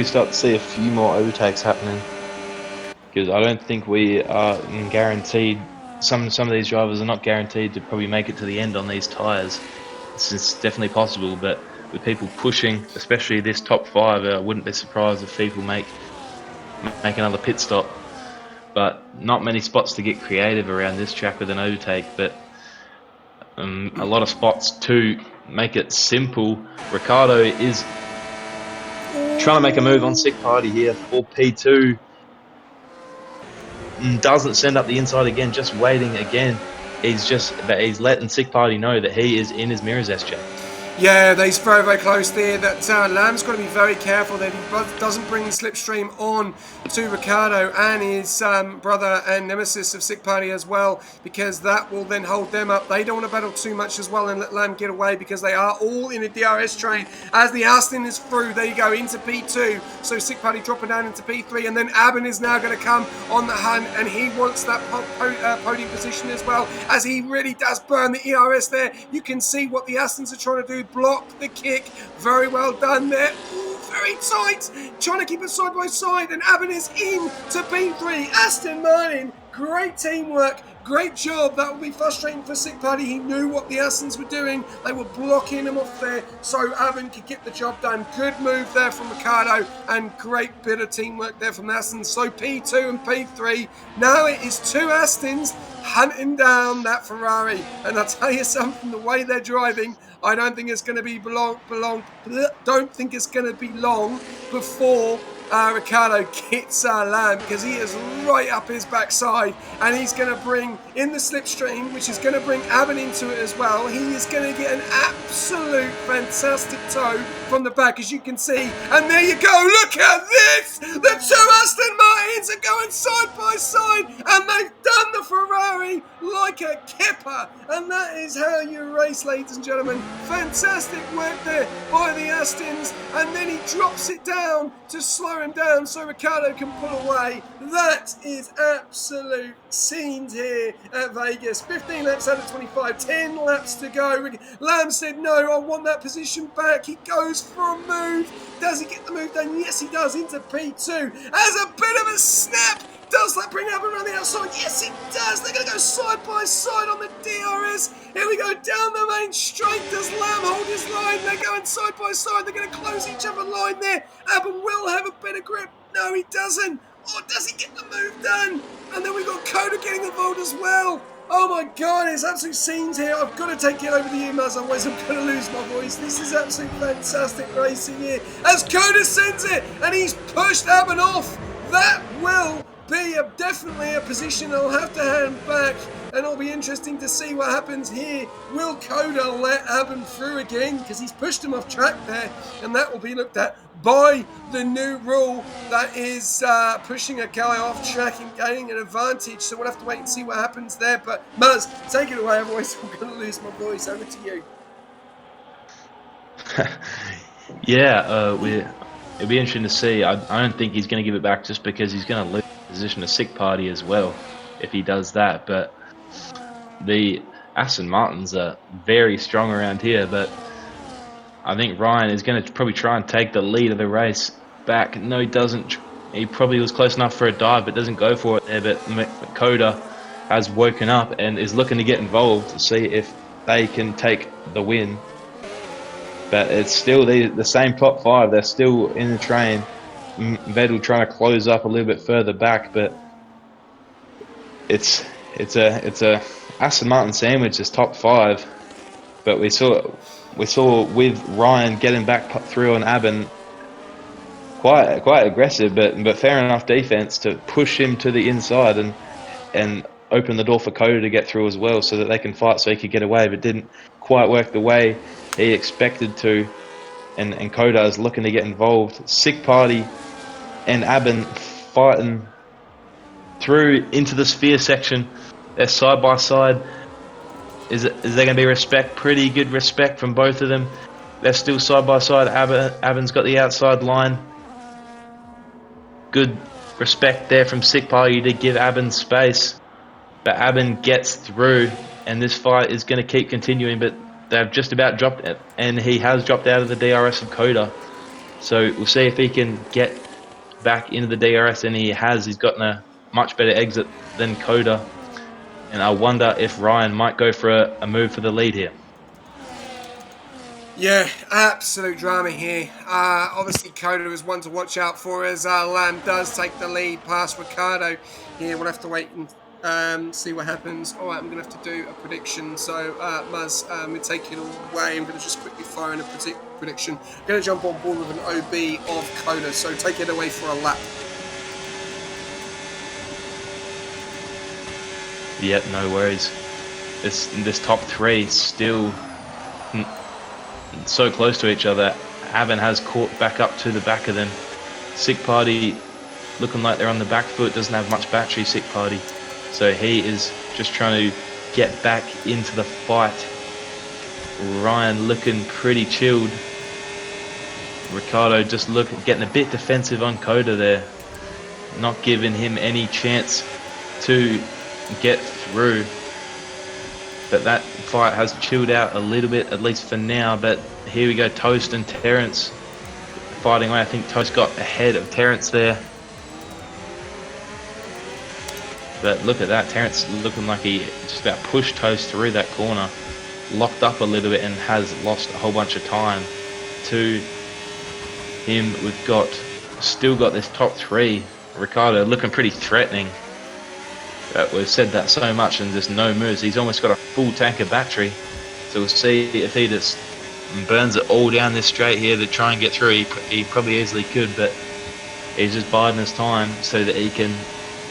start to see a few more overtakes happening, because I don't think we are guaranteed. Some of these drivers are not guaranteed to probably make it to the end on these tyres. It's definitely possible, but with people pushing, especially this top 5, I wouldn't be surprised if people make another pit stop. But not many spots to get creative around this track with an overtake, but a lot of spots to make it simple. Ricardo is trying to make a move on Sick Party here for P2. Doesn't send up the inside again, just waiting again. He's letting Sick Party know that he is in his mirrors, SJ.
Yeah, he's very, very close there. That Lamb's got to be very careful that he doesn't bring the slipstream on to Ricardo and his brother and nemesis of Sick Party as well, because that will then hold them up. They don't want to battle too much as well and let Lamb get away, because they are all in a DRS train. As the Aston is through, there you go, into P2. So Sick Party dropping down into P3, and then Abin is now going to come on the hunt, and he wants that podium position as well, as he really does burn the ERS there. You can see what the Astons are trying to do. Block the kick. Very well done there. Ooh, very tight. Trying to keep it side by side. And Abin is in to P3. Aston Martin. Great teamwork. Great job. That will be frustrating for Sick Party. He knew what the Astons were doing. They were blocking him off there, so Abin could get the job done. Good move there from Ricardo, and great bit of teamwork there from the Astons. So P2 and P3. Now it is two Astons hunting down that Ferrari. And I'll tell you something, the way they're driving, I don't think it's going to be don't think it's going to be long before Ricardo gets Lamb, because he is right up his backside, and he's going to bring in the slipstream, which is going to bring Abin into it as well. He is going to get an absolute fantastic tow from the back, as you can see. And there you go, look at this! The two Aston Martins are going side by side, and they've done the Ferrari like a kipper. And that is how you race, ladies and gentlemen. Fantastic work there by the Astons, and then he drops it down to slow him down so Ricardo can pull away. That is absolute scenes here at Vegas. 15 laps out of 25, 10 laps to go. Lamb said, no, I want that position back. He goes for a move. Does he get the move done? Yes, he does, into P2. As a bit of a snap. Does that bring Abin around the outside? Yes, it does. They're going to go side by side on the DRS. Here we go, down the main straight. Does Lamb hold his line? They're going side by side. They're going to close each other line there. Abin will have a better grip. No, he doesn't. Or does he get the move done? And then we've got Coda getting involved as well. Oh my god, it's absolute scenes here. I've got to take it over to you, Maz, otherwise I'm going to lose my voice. This is absolute fantastic racing here. As Coda sends it, and he's pushed Aben off. That will be definitely a position I'll have to hand back, and it'll be interesting to see what happens here. Will Coda let Aben through again? Because he's pushed him off track there, and that will be looked at by the new rule that is pushing a guy off track and gaining an advantage. So we'll have to wait and see what happens there. But Muzz, take it away, otherwise I'm going to lose my voice. Over to you.
Yeah, it'll be interesting to see. I don't think he's going to give it back just because he's going to lose the position of Sick Party as well if he does that. But the Aston Martins are very strong around here, but I think Ryan is going to probably try and take the lead of the race back. No, he doesn't. He probably was close enough for a dive, but doesn't go for it there. But Coda has woken up and is looking to get involved to see if they can take the win. But it's still the same top five. They're still in the train. Vettel trying to close up a little bit further back, but it's a Aston Martin sandwich is top five. But we saw with Ryan getting back through on Aben quite aggressive, but fair enough defense to push him to the inside and open the door for Coda to get through as well, so that they can fight, so he could get away, but didn't quite work the way he expected to. And Coda is looking to get involved. Sick Party and Aben fighting through into the sphere section. They're side by side. Is there going to be respect? Pretty good respect from both of them. They're still side by side. Aben's got the outside line. Good respect there from Sick Party to give Aben space. But Aben gets through, and this fight is going to keep continuing, but they've just about dropped it, and he has dropped out of the DRS of Coda. So we'll see if he can get back into the DRS, and he has. He's gotten a much better exit than Coda. And I wonder if Ryan might go for a move for the lead here.
Yeah, absolute drama here. Obviously, Coda is one to watch out for as Lamb does take the lead past Ricardo. Here, we'll have to wait and see what happens. All right, I'm going to have to do a prediction. So, Muzz, we take it away. I'm going to just quickly fire in a prediction. I'm going to jump on board with an OB of Coda. So, take it away for a lap.
Yep, no worries. This top three still so close to each other. Aben has caught back up to the back of them. Sick Party looking like they're on the back foot, doesn't have much battery, Sick Party. So he is just trying to get back into the fight. Ryan looking pretty chilled. Ricardo just getting a bit defensive on Coda there. Not giving him any chance to get through. But that fight has chilled out a little bit, at least for now. But here we go, Toast and Terrence fighting away. I think Toast got ahead of Terrence there. But look at that, Terrence looking like he just about pushed Toast through that corner. Locked up a little bit and has lost a whole bunch of time to him. We've still got this top three. Ricardo looking pretty threatening. We've said that so much and there's no moves. He's almost got a full tank of battery. So we'll see if he just burns it all down this straight here to try and get through. He probably easily could, but he's just biding his time so that he can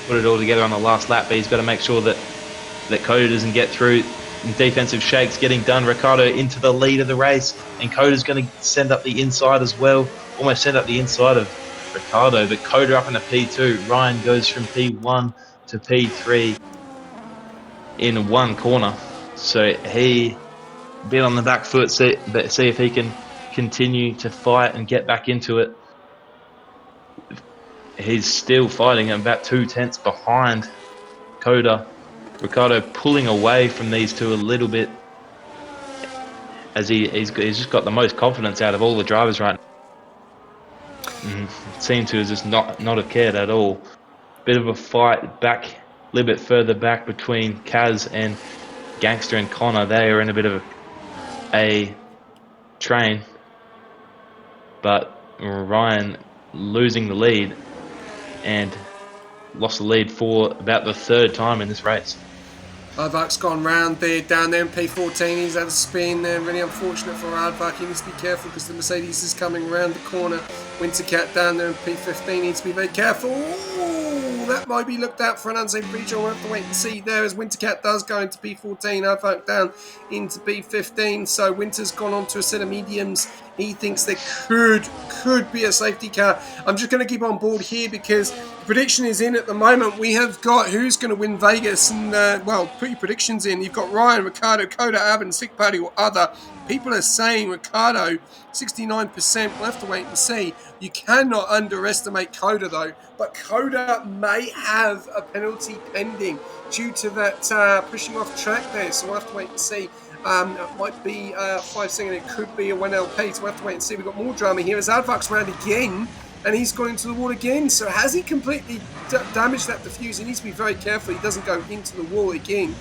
put it all together on the last lap. But he's got to make sure that Coda doesn't get through. Defensive shakes getting done. Ricardo into the lead of the race, and Coda's going to send up the inside as well. Almost send up the inside of Ricardo, but Coda up in a P2. Ryan goes from P1 to P3 in one corner. So he bit on the back foot, see if he can continue to fight and get back into it. He's still fighting about 2 tenths behind Coda. Ricardo pulling away from these two a little bit as he's just got the most confidence out of all the drivers right now. Seem to just not have cared at all. Bit of a fight back, a little bit further back between Kaz and Gangster and Connor. They are in a bit of a train, but Ryan losing the lead and lost the lead for about the third time in this race.
Aardvark's gone round there, down there in P14. He's had a spin there. Really unfortunate for Aardvark. He needs to be careful because the Mercedes is coming round the corner. Wintercat down there in P15 needs to be very careful. Ooh, that might be looked at for an unsafe breach. We'll have to wait and see there as Wintercat does go into P14. Aardvark down into P15. So Winter's gone on to a set of mediums. He thinks there could be a safety car. I'm just going to keep on board here because the prediction is in at the moment. We have got who's going to win Vegas, and well, put your predictions in. You've got Ryan, Ricardo, Coda, Aben, Sick Party, or other. People are saying Ricardo, 69%. We'll have to wait and see. You cannot underestimate Coda though, but Coda may have a penalty pending due to that pushing off track there. So we'll have to wait and see. It might be 5 second, it could be a 1LP, so we'll have to wait and see. We've got more drama here as Aardvark's round again, and he's gone into the wall again. So has he completely damaged that diffuse? He needs to be very careful he doesn't go into the wall again.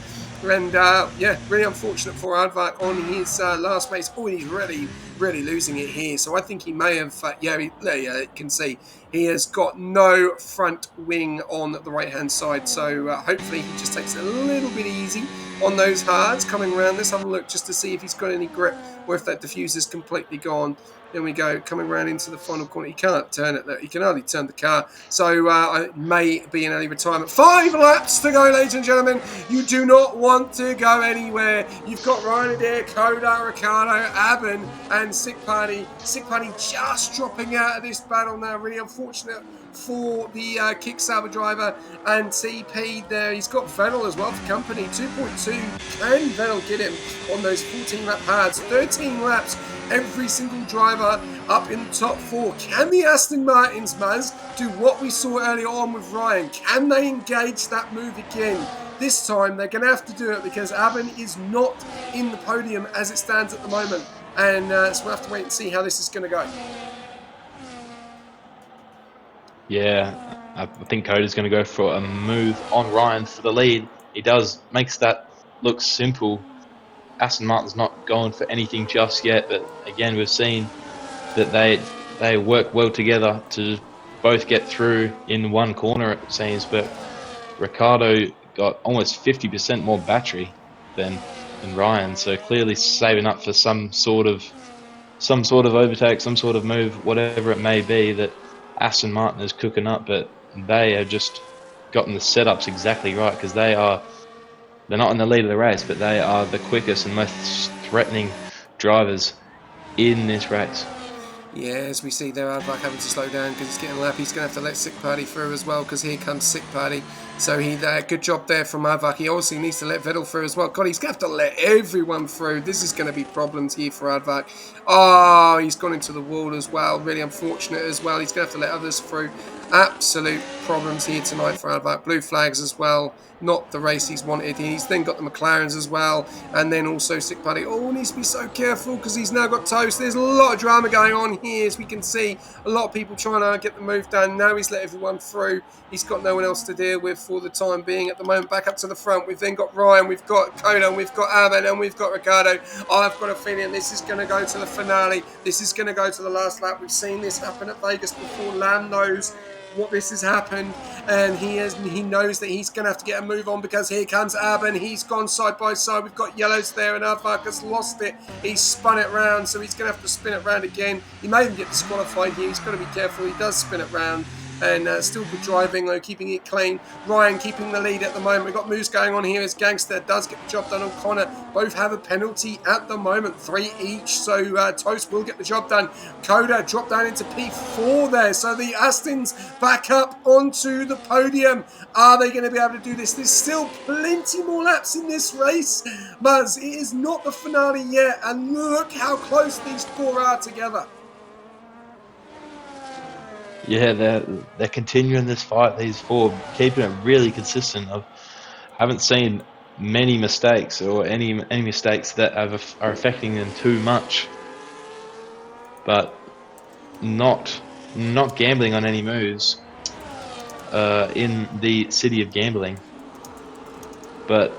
And yeah, really unfortunate for Aardvark on his last race. Oh, he's really losing it here. So I think he may have, yeah, you can see he has got no front wing on the right-hand side. So hopefully he just takes it a little bit easy on those hards coming around. Let's have a look just to see if he's got any grip or if that diffuser's completely gone. There we go, coming around into the final corner. He can't turn it, he can hardly turn the car. So it may be an early retirement. 5 laps to go, ladies and gentlemen. You do not want to go anywhere. You've got Ryan Adair, Coda, Ricardo, Aben, and Sick Party. Sick Party just dropping out of this battle now. Really unfortunate for the Kickstarter driver and TP there. He's got Vettel as well for company. 2.2. Can Vettel get him on those 14 lap hards? 13 laps. Every single driver up in the top 4. Can the Aston Martins, Maz, do what we saw earlier on with Ryan? Can they engage that move again? This time they're going to have to do it because Aben is not in the podium as it stands at the moment. And so we'll have to wait and see how this is going to go.
Yeah, I think Coda's going to go for a move on Ryan for the lead. He makes that look simple. Aston Martin's not going for anything just yet, but again, we've seen that they work well together to both get through in one corner, it seems. But Ricardo got almost 50% more battery than Ryan, so clearly saving up for some sort of overtake, some sort of move, whatever it may be that Aston Martin is cooking up. But they have just gotten the setups exactly right because they're not in the lead of the race, but they are the quickest and most threatening drivers in this race.
Yeah, as we see there, Aardvark having to slow down because he's getting a lap. He's going to have to let Sick Party through as well because here comes Sick Party. So good job there from Aardvark. He also needs to let Vettel through as well. God, he's going to have to let everyone through. This is going to be problems here for Aardvark. Oh, he's gone into the wall as well. Really unfortunate as well. He's going to have to let others through. Absolute problems here tonight for Aardvark. Blue flags as well. Not the race he's wanted. He's then got the McLarens as well. And then also Sick Party. Oh, he needs to be so careful because he's now got toast. There's a lot of drama going on here, as we can see. A lot of people trying to get the move done. Now he's let everyone through. He's got no one else to deal with for the time being at the moment. Back up to the front. We've then got Ryan. We've got Coda. We've got Aben. And we've got Ricardo. I've got a feeling this is going to go to the finale. This is going to go to the last lap. We've seen this happen at Vegas before. Lamb knows what this has happened, and he knows that he's going to have to get a move on because here comes Aben. He's gone side by side. We've got yellows there, and Aardvark has lost it. He's spun it round, so he's going to have to spin it round again. He may even get disqualified here. He's got to be careful. He does spin it round. And still good driving, though, keeping it clean. Ryan keeping the lead at the moment. We've got moves going on here as Gangster does get the job done. O'Connor both have a penalty at the moment, 3 each. So Toast will get the job done. Coda dropped down into P4 there. So the Astons back up onto the podium. Are they going to be able to do this? There's still plenty more laps in this race. Muzz, it is not the finale yet. And look how close these 4 are together.
Yeah, they're continuing this fight. These 4 keeping it really consistent. I haven't seen many mistakes or any mistakes that are affecting them too much, but not gambling on any moves in the city of gambling. But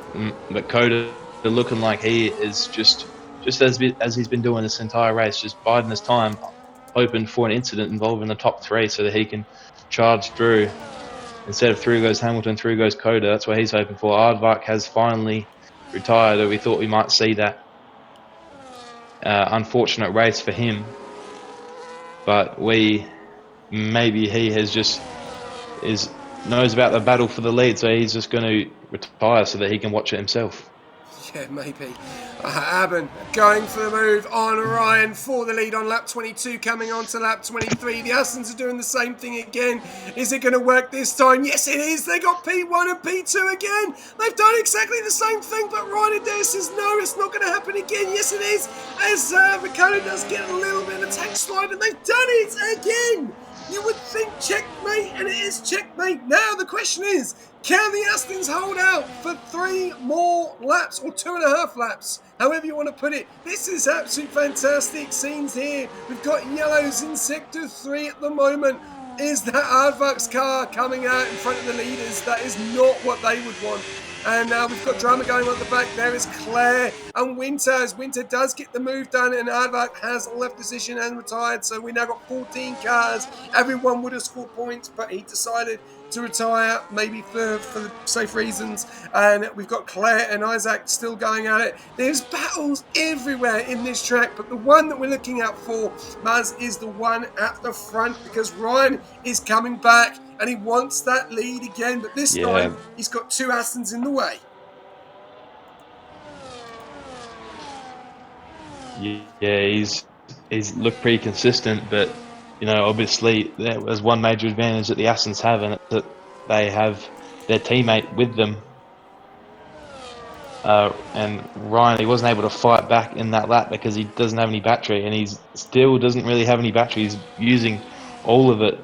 Coda looking like he is just as he's been doing this entire race, just biding his time, hoping for an incident involving the top 3 so that he can charge through instead of through goes Hamilton, through goes Coda. That's what he's hoping for. Aardvark has finally retired. We thought we might see that unfortunate race for him, but maybe he has just knows about the battle for the lead, so he's just going to retire so that he can watch it himself.
Yeah, maybe. Aben going for the move on Ryan for the lead on lap 22, coming on to lap 23. The Astons are doing the same thing again. Is it going to work this time? Yes, it is. They got P1 and P2 again. They've done exactly the same thing, but Ryan Adair says no, it's not going to happen again. Yes, it is. As Ricardo does get a little bit of a tank slide, and they've done it again. You would think checkmate, and it is checkmate. Now the question is, can the Astons hold out for 3 more laps, or 2.5 laps, however you want to put it? This is absolutely fantastic scenes here. We've got yellows in Sector 3 at the moment. Is that Aardvark's car coming out in front of the leaders? That is not what they would want. And we've got drama going on at the back. There is Claire and Winter, as Winter does get the move done, and Aardvark has left position and retired. So we now got 14 cars. Everyone would have scored points, but he decided to retire, maybe for safe reasons. And we've got Claire and Isaac still going at it. There's battles everywhere in this track, but the one that we're looking out for, Maz, is the one at the front, because Ryan is coming back and he wants that lead again, but this time he's got 2 Astons in the way.
Yeah, he's looked pretty consistent, but obviously there's one major advantage that the Astons have, and it's that they have their teammate with them. And Ryan, he wasn't able to fight back in that lap because he doesn't have any battery, and he still doesn't really have any battery. He's using all of it.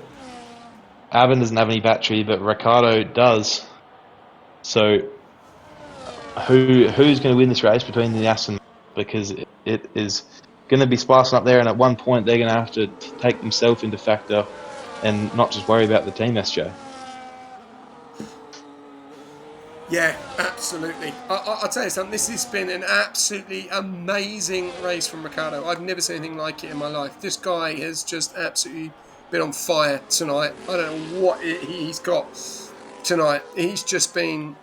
Aben doesn't have any battery, but Ricardo does. So who's going to win this race between the Aston? Because it is going to be spicing up there, and at one point they're going to have to take themselves into factor and not just worry about the team, SJ.
Yeah, absolutely. I'll tell you something, this has been an absolutely amazing race from Ricardo. I've never seen anything like it in my life. This guy has just absolutely been on fire tonight. I don't know what he's got tonight. He's just been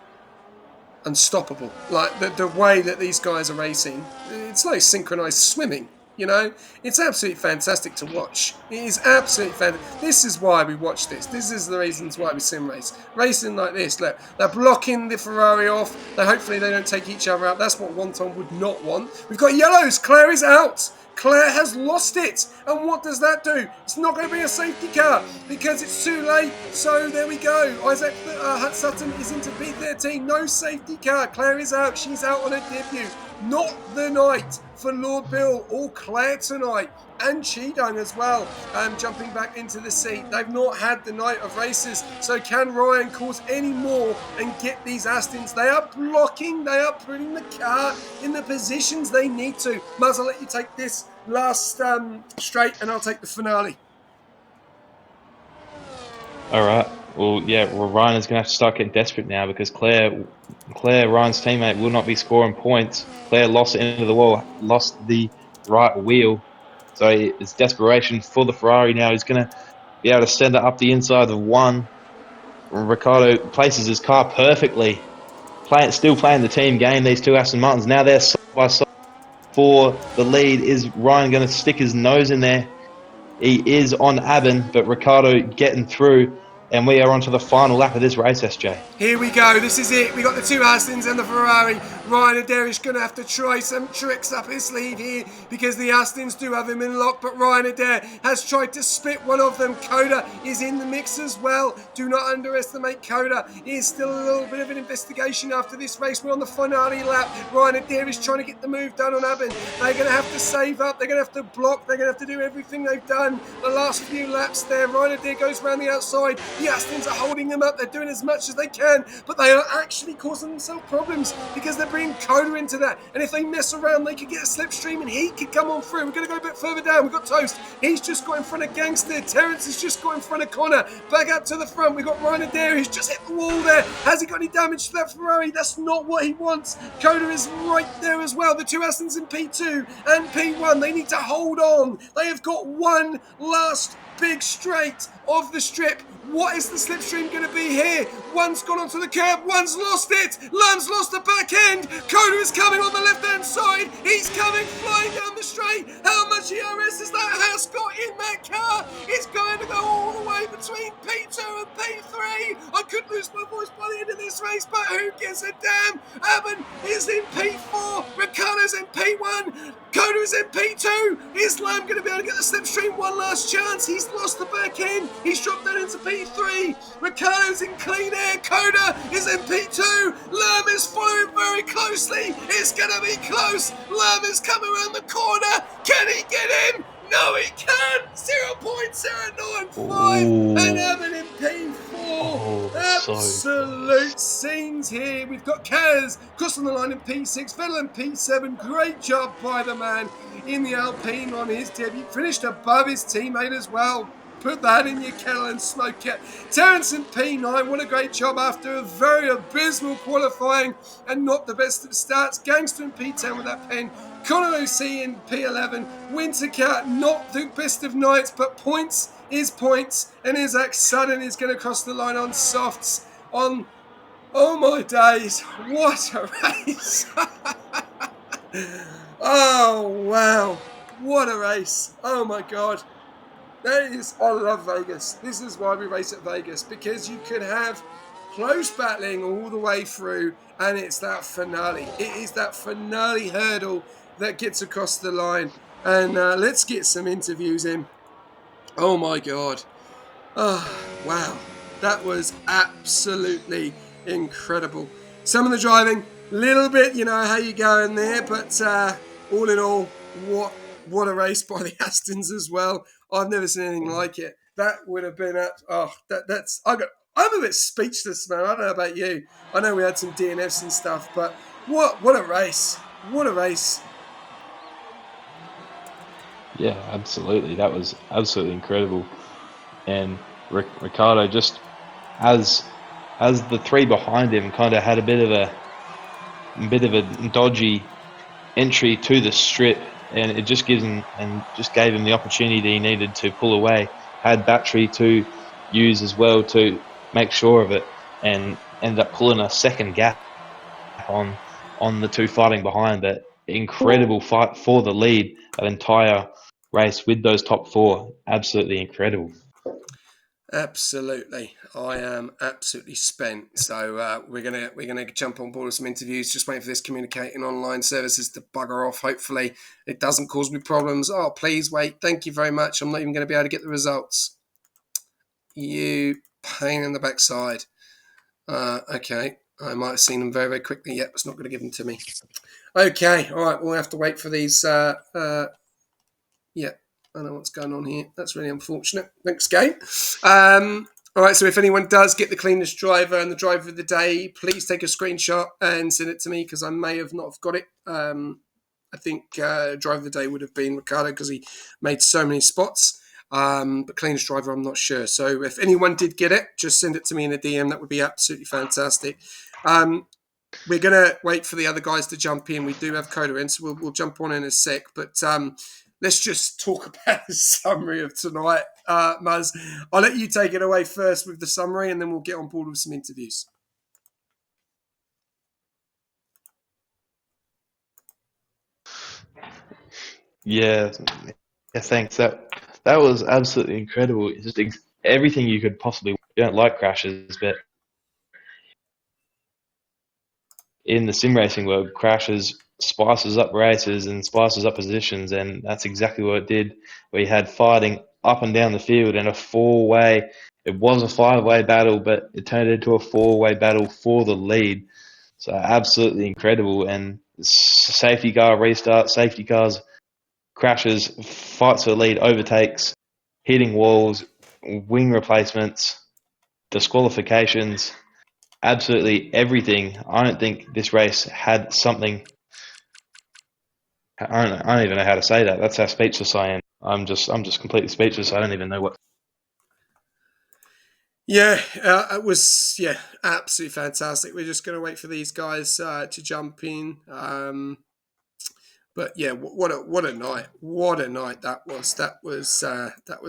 unstoppable. Like the way that these guys are racing, it's like synchronized swimming. It's absolutely fantastic to watch. It is absolutely fantastic. This is why we watch this. This is the reasons why we sim race. Racing like this, look, they're blocking the Ferrari off. Hopefully they don't take each other out. That's what Wonton would not want. We've got yellows. Claire is out. Claire has lost it. And what does that do? It's not going to be a safety car because it's too late. So there we go. Isaac Sutton is into P13. No safety car. Claire is out. She's out on her debut. Not the night for Lord Bill or Claire tonight. And Cheedung as well, jumping back into the seat. They've not had the night of races, so can Ryan cause any more and get these Astons? They are blocking, they are putting the car in the positions they need to. Muzz, I'll let you take this last straight, and I'll take the finale.
All right. Well, Ryan is going to have to start getting desperate now, because Claire, Ryan's teammate, will not be scoring points. Claire lost it into the wall, lost the right wheel. So it's desperation for the Ferrari now. He's going to be able to send it up the inside of 1. Ricardo places his car perfectly. Still playing the team game, these 2 Aston Martins. Now they're side by side for the lead. Is Ryan going to stick his nose in there? He is on Aben, but Ricardo getting through. And we are on to the final lap of this race, SJ.
Here we go. This is it. We got the 2 Astons and the Ferrari. Ryan Adair is going to have to try some tricks up his sleeve here, because the Astons do have him in lock, but Ryan Adair has tried to split one of them. Coda is in the mix as well. Do not underestimate Coda. It is still a little bit of an investigation after this race. We're on the finale lap. Ryan Adair is trying to get the move done on Aben. They're going to have to save up. They're going to have to block. They're going to have to do everything they've done the last few laps there. Ryan Adair goes around the outside. The Astons are holding them up. They're doing as much as they can, but they are actually causing themselves problems because they're bringing Coda into that. And if they mess around, they could get a slipstream and he could come on through. We're going to go a bit further down. We've got Toast. He's just got in front of Gangster. Terrence has just got in front of Connor. Back up to the front. We've got Ryan Adair. He's just hit the wall there. Has he got any damage to that Ferrari? That's not what he wants. Coda is right there as well. The 2 Astons in P2 and P1. They need to hold on. They have got one last big straight of the strip. What What is the slipstream going to be here? One's gone onto the curb, one's lost it. Lamb's lost the back end. Coda is coming on the left-hand side. He's coming flying down the straight. How much ERS has that house got in that car? It's going to go all the way between P2 and P3. I could lose my voice by the end of this race, but who gives a damn? Aben is in P4. Ricardo's in P1. Coda is in P2. Is Lamb going to be able to get the slipstream one last chance? He's lost the back end. He's dropped that into P3. Ricardo's in clean air. Coda is in P2. Lamb is following very closely. It's going to be close. Lamb is coming around the corner. Can he get in? No, he can't. 0.095. And Aben in P4. Absolute scenes here. We've got Kaz crossing the line in P6. Vettel in P7. Great job by the man in the Alpine on his debut. Finished above his teammate as well. Put that in your kettle and smoke it. Terence in P9, what a great job after a very abysmal qualifying and not the best of starts. Gangster in P10 with that pen. Connor OC in P11. Wintercat, not the best of nights, but points is points. And Isaac Sudden is going to cross the line on softs. On, oh my days, what a race. Oh, wow. What a race. Oh my God. I love Vegas. This is why we race at Vegas, because you could have close battling all the way through, and it's that finale. It is that finale hurdle that gets across the line. And let's get some interviews in. Oh my God. Oh, wow. That was absolutely incredible. Some of the driving, little bit, you know, how you going there, but all in all, what a race by the Astons as well. I've never seen anything like it. That would have been I'm a bit speechless, man. I don't know about you. I know we had some DNFs and stuff, but what a race. What a race.
Yeah, absolutely. That was absolutely incredible. And Ricardo, just as the three behind him kind of had a bit of a dodgy entry to the strip, and it just gave him the opportunity he needed to pull away. Had battery to use as well to make sure of it, and ended up pulling a second gap on the two fighting behind. That incredible fight for the lead, an entire race with those top four. Absolutely incredible.
Absolutely, I am absolutely spent. So we're gonna jump on board with some interviews. Just waiting for this communicating online services to bugger off. Hopefully, it doesn't cause me problems. Oh, please wait. Thank you very much. I'm not even going to be able to get the results. You pain in the backside. Okay, I might have seen them very very quickly. Yep, it's not going to give them to me. Okay, all right. We'll have to wait for these. Yeah. I don't know what's going on here. That's really unfortunate. Thanks, Gabe. All right, so if anyone does get the cleanest driver and the driver of the day, please take a screenshot and send it to me, because I may have not have got it. I think driver of the day would have been Ricardo, because he made so many spots. But cleanest driver, I'm not sure. So if anyone did get it, just send it to me in a DM. That would be absolutely fantastic. We're going to wait for the other guys to jump in. We do have Coda in, so we'll jump on in a sec. But let's just talk about the summary of tonight, Muzz. I'll let you take it away first with the summary, and then we'll get on board with some interviews.
Yeah, thanks. That was absolutely incredible. It's just everything you could possibly. You don't like crashes, but in the sim racing world, crashes spices up races and spices up positions, and that's exactly what it did. We had fighting up and down the field and a four-way. It was a five-way battle, but it turned into a four-way battle for the lead. So absolutely incredible. And safety car restart, safety cars, crashes, fights for the lead, overtakes, hitting walls, wing replacements, disqualifications, absolutely everything. I don't think this race had something. I don't even know how to say that. That's how speechless I am. I'm just completely speechless. I don't even know what.
Yeah, it was absolutely fantastic. We're just going to wait for these guys to jump in. But yeah, what a night! What a night that was. That was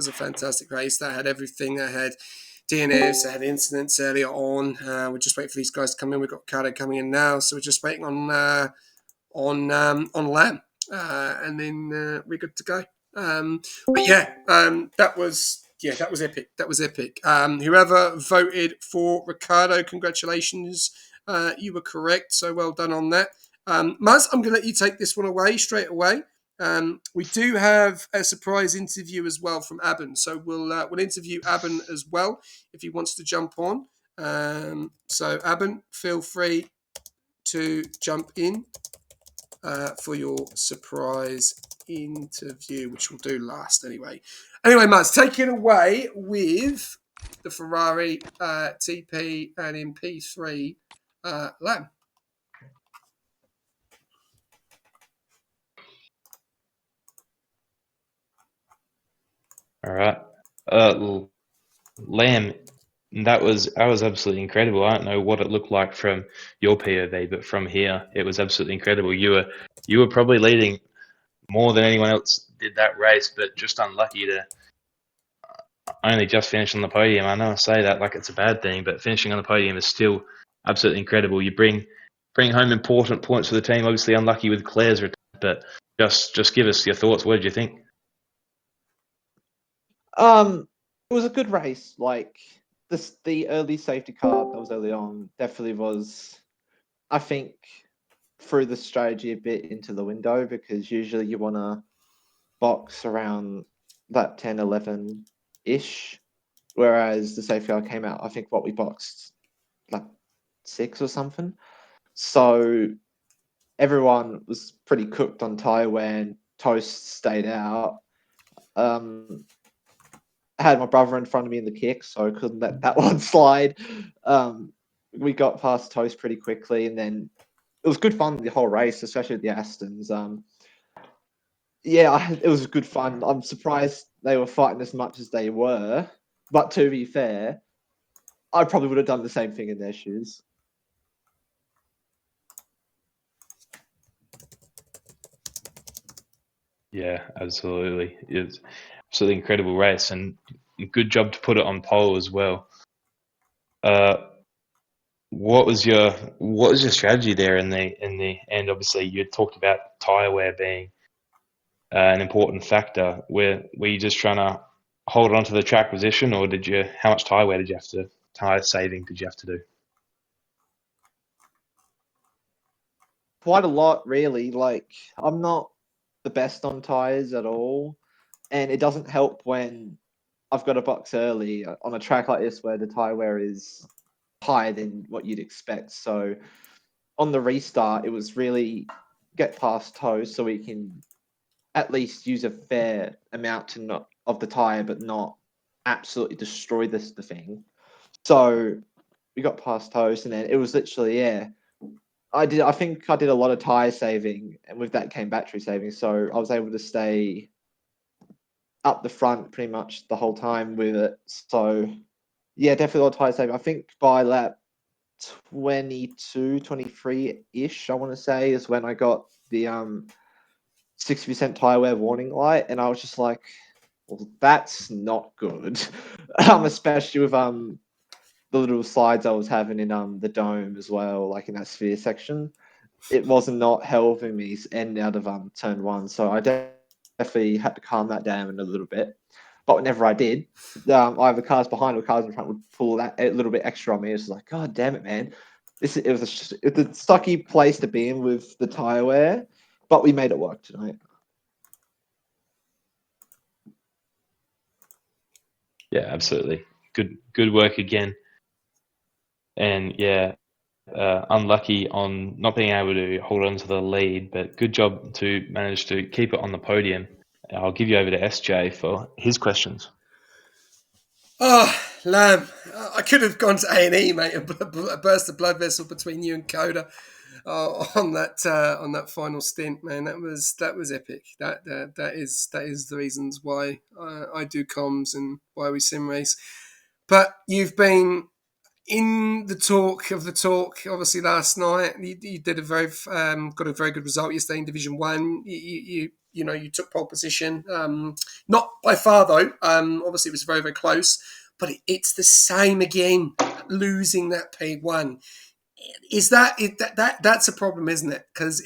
a fantastic race. That had everything. That had DNFs, they had incidents earlier on. We're just waiting for these guys to come in. We've got Cardo coming in now, so we're just waiting on Lamb, and then we're good to go. But yeah, that was epic. That was epic. Whoever voted for Ricardo, congratulations. You were correct. So well done on that. Muzz, I'm going to let you take this one away straight away. We do have a surprise interview as well from Abin, so we'll interview Abin as well if he wants to jump on. So Abin, feel free to jump in for your surprise interview, which we'll do last anyway. Anyway, Muzz, take it away with the Ferrari TP and in P3 Lamb.
All right. Lamb, that was absolutely incredible. I don't know what it looked like from your POV, but from here, it was absolutely incredible. You were probably leading more than anyone else did that race, but just unlucky to only just finish on the podium. I know I say that like it's a bad thing, but finishing on the podium is still absolutely incredible. You bring home important points for the team. Obviously unlucky with Claire's return, but just give us your thoughts. What did you think?
It was a good race. Like the early safety car that was early on definitely was, I think, threw the strategy a bit into the window, because usually you want to box around that 10, 11-ish, whereas the safety car came out, I think what we boxed, like 6 or something. So everyone was pretty cooked on tyre when Toast stayed out. I had my brother in front of me in the kick, so I couldn't let that one slide. We got past Toast pretty quickly, and then it was good fun the whole race, especially with the Astons. It was good fun. I'm surprised they were fighting as much as they were, but to be fair, I probably would have done the same thing in their shoes.
Yeah, absolutely. It's absolutely incredible race, and good job to put it on pole as well. What was your strategy there in the end? Obviously, you talked about tyre wear being an important factor. Were you just trying to hold on to the track position, or how much tyre wear tyre saving did you have to do?
Quite a lot, really. Like, I'm not the best on tyres at all, and it doesn't help when I've got a box early on a track like this where the tyre wear is higher than what you'd expect. So on the restart, it was really get past Toast so we can at least use a fair amount of the tyre, but not absolutely destroy the thing. So we got past Toast, and then it was literally, I think I did a lot of tyre saving, and with that came battery saving. So I was able to stay up the front pretty much the whole time with it. So yeah, definitely a lot of tyre saving. I think by lap 22, 23-ish, I want to say, is when I got the 60% tyre wear warning light, and I was just like, well, that's not good. Especially with the little slides I was having in the dome as well, like in that sphere section. It wasn't not helping me end out of turn 1, so I definitely had to calm that down a little bit. But whenever I did, either cars behind or cars in front would pull that a little bit extra on me. It was like, God damn it, man! It's a sucky place to be in with the tyre wear, but we made it work tonight.
Yeah, absolutely. Good work again. And yeah, unlucky on not being able to hold on to the lead, but good job to manage to keep it on the podium. I'll give you over to SJ for his questions.
Oh, Lamb, I could have gone to A&E, mate, and burst a blood vessel between you and Coda on that final stint, man. That was epic. That is the reasons why I do comms and why we sim race. But you've been in the talk, obviously last night. You did got a very good result yesterday in Division 1. You took pole position. Not by far though. Obviously it was very, very close. but it's the same again, losing that P1. That's a problem, isn't it? Because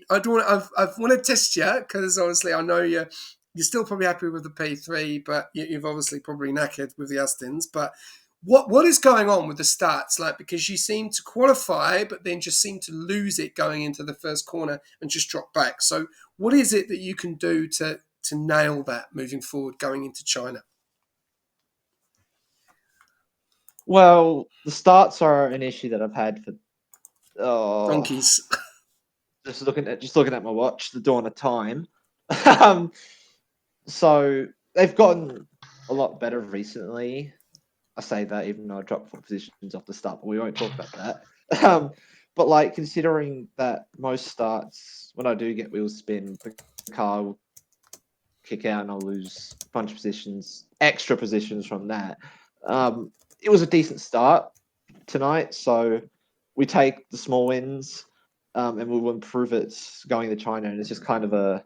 I don't want. I want to test you because obviously I know you're still probably happy with the P3, but you've obviously probably knackered with the Astons. But what is going on with the starts? Like, because you seem to qualify, but then just seem to lose it going into the first corner and just drop back. So what is it that you can do to nail that moving forward going into China?
Well, the starts are an issue that I've had for
Donkeys.
just looking at my watch, the dawn of time. So they've gotten a lot better recently. I say that even though I dropped 4 positions off the start, but we won't talk about that. But like considering that most starts, when I do get wheel spin, the car will kick out and I'll lose a bunch of positions, extra positions from that. It was a decent start tonight, so we take the small wins and we'll improve it going to China. And it's just kind of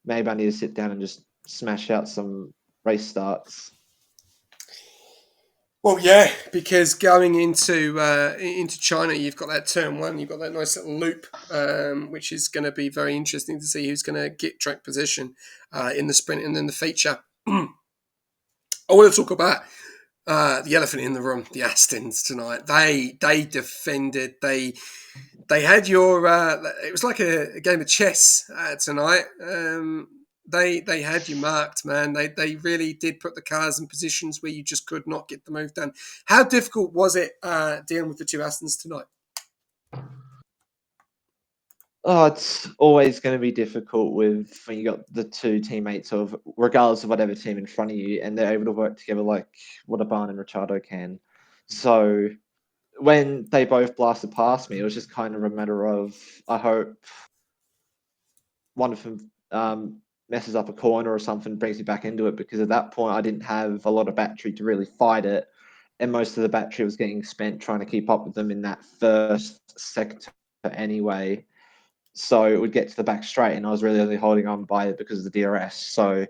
maybe I need to sit down and just smash out some race starts.
Well, yeah, because going into China, you've got that turn 1, you've got that nice little loop, which is going to be very interesting to see who's going to get track position in the sprint and then the feature. I want to talk about the elephant in the room, the Astons tonight. They defended. They had your. It was like a game of chess tonight. They had you marked, man. They really did put the cars in positions where you just could not get the move done. How difficult was it dealing with the two Astons tonight?
Oh, it's always going to be difficult when you got the two teammates of, regardless of whatever team in front of you, and they're able to work together like what Aban and Ricciardo can. So when they both blasted past me, it was just kind of a matter of, I hope one of them messes up a corner or something, brings me back into it, because at that point I didn't have a lot of battery to really fight it, and most of the battery was getting spent trying to keep up with them in that first sector anyway. So it would get to the back straight, and I was really only holding on by it because of the DRS. So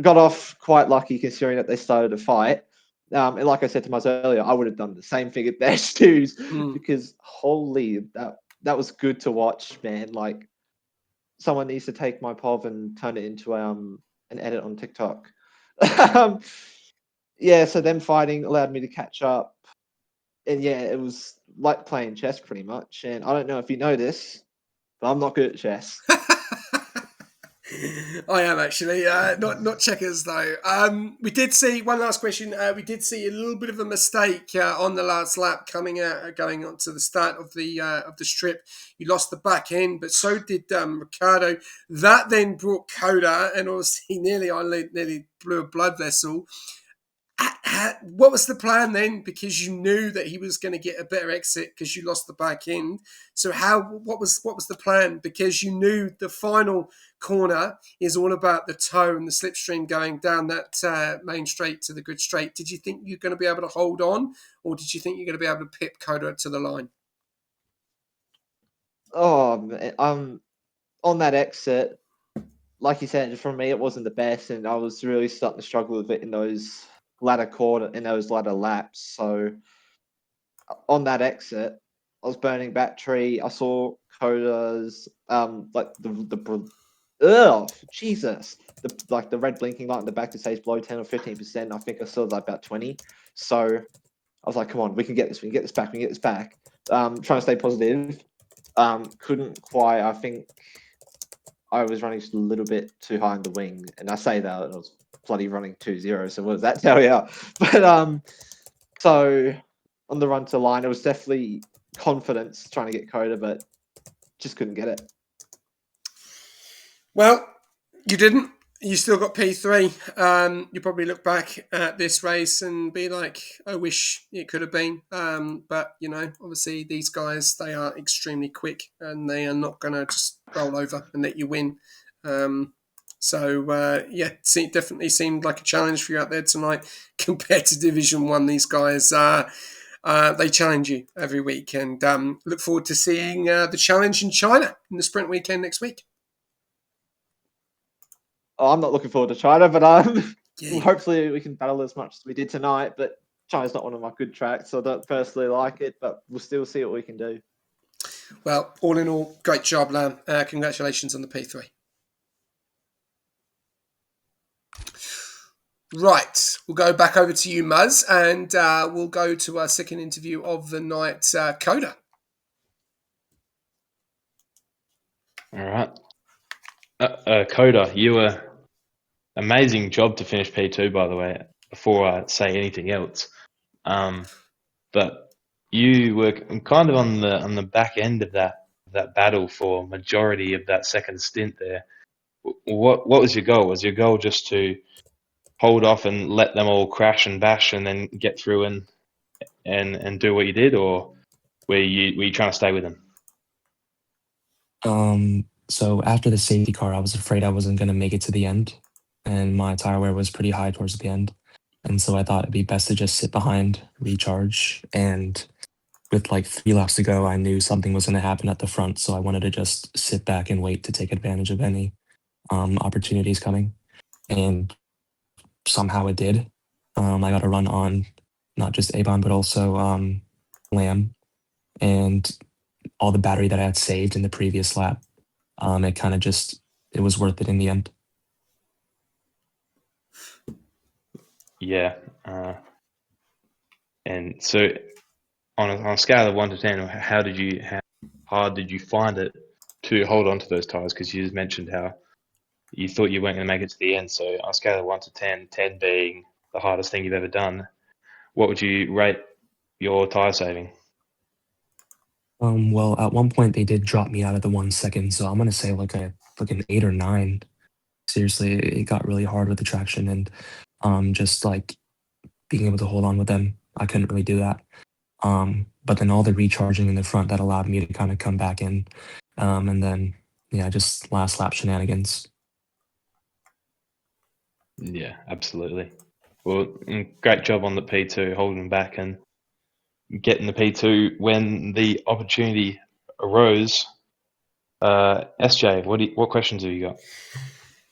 got off quite lucky considering that they started a fight. And like I said to myself earlier, I would have done the same thing at their shoes because holy, that was good to watch, man. Like someone needs to take my POV and turn it into an edit on TikTok. Yeah, so them fighting allowed me to catch up. And yeah, it was like playing chess pretty much. And I don't know if you know this, but I'm not good at chess.
I am actually not checkers though. We did see one last question. We did see a little bit of a mistake on the last lap going on to the start of the strip. You lost the back end, but so did Ricciardo. That then brought Coda, and obviously nearly blew a blood vessel. What was the plan then? Because you knew that he was going to get a better exit because you lost the back end. So what was the plan? Because you knew the final corner is all about the toe and the slipstream going down that main straight to the good straight. Did you think you're going to be able to hold on, or did you think you're going to be able to pip Coda to the line?
On that exit, like you said, for me it wasn't the best, and I was really starting to struggle with it in those latter laps. So on that exit, I was burning battery. I saw Coda's Jesus, the red blinking light in the back that says below 10 or 15%. I think I saw that about 20. So I was like, come on, we can get this. We can get this back. We can get this back. Trying to stay positive. Couldn't quite. I think I was running just a little bit too high in the wing, and I say that, and I was bloody running 2-0. So what does that tell you? But so on the run to line, it was definitely confidence trying to get Coda, but just couldn't get it.
Well, you didn't. You still got P3. You probably look back at this race and be like, I wish it could have been. But, obviously these guys, they are extremely quick and they are not going to just roll over and let you win. It definitely seemed like a challenge for you out there tonight compared to Division 1. These guys, they challenge you every week, and look forward to seeing the challenge in China in the sprint weekend next week.
Oh, I'm not looking forward to China, but
Yeah.
Hopefully we can battle as much as we did tonight, but China's not one of my good tracks, so I don't personally like it, but we'll still see what we can do.
Well, all in all, great job, Lam. Congratulations on the P3. Right, we'll go back over to you, Muzz, and we'll go to our second interview of the night, Coda.
All right. Coda, you were amazing job to finish P2, by the way, before I say anything else. But you were kind of on the back end of that battle for majority of that second stint there. What was your goal? Was your goal just to hold off and let them all crash and bash and then get through and do what you did, or were you trying to stay with them?
So after the safety car, I was afraid I wasn't going to make it to the end, and my tire wear was pretty high towards the end. And so I thought it'd be best to just sit behind, recharge. And with like 3 laps to go, I knew something was going to happen at the front. So I wanted to just sit back and wait to take advantage of any opportunities coming. And somehow it did. I got a run on not just Avon, but also Lamb. And all the battery that I had saved in the previous lap, it kind of just, it was worth it in the end.
Yeah. And so on a scale of 1 to 10, how hard did you find it to hold on to those tires? Because you just mentioned how you thought you weren't going to make it to the end. So on a scale of 1 to 10, 10 being the hardest thing you've ever done, what would you rate your tire saving?
Well, at one point they did drop me out of the 1 second, so I'm gonna say like an 8 or 9. Seriously, it got really hard with the traction and just like being able to hold on with them. I couldn't really do that. But then all the recharging in the front that allowed me to kind of come back in, and then yeah, just last lap shenanigans.
Yeah, absolutely. Well, great job on the P2, holding back and getting the P2 when the opportunity arose. SJ, what questions have you got?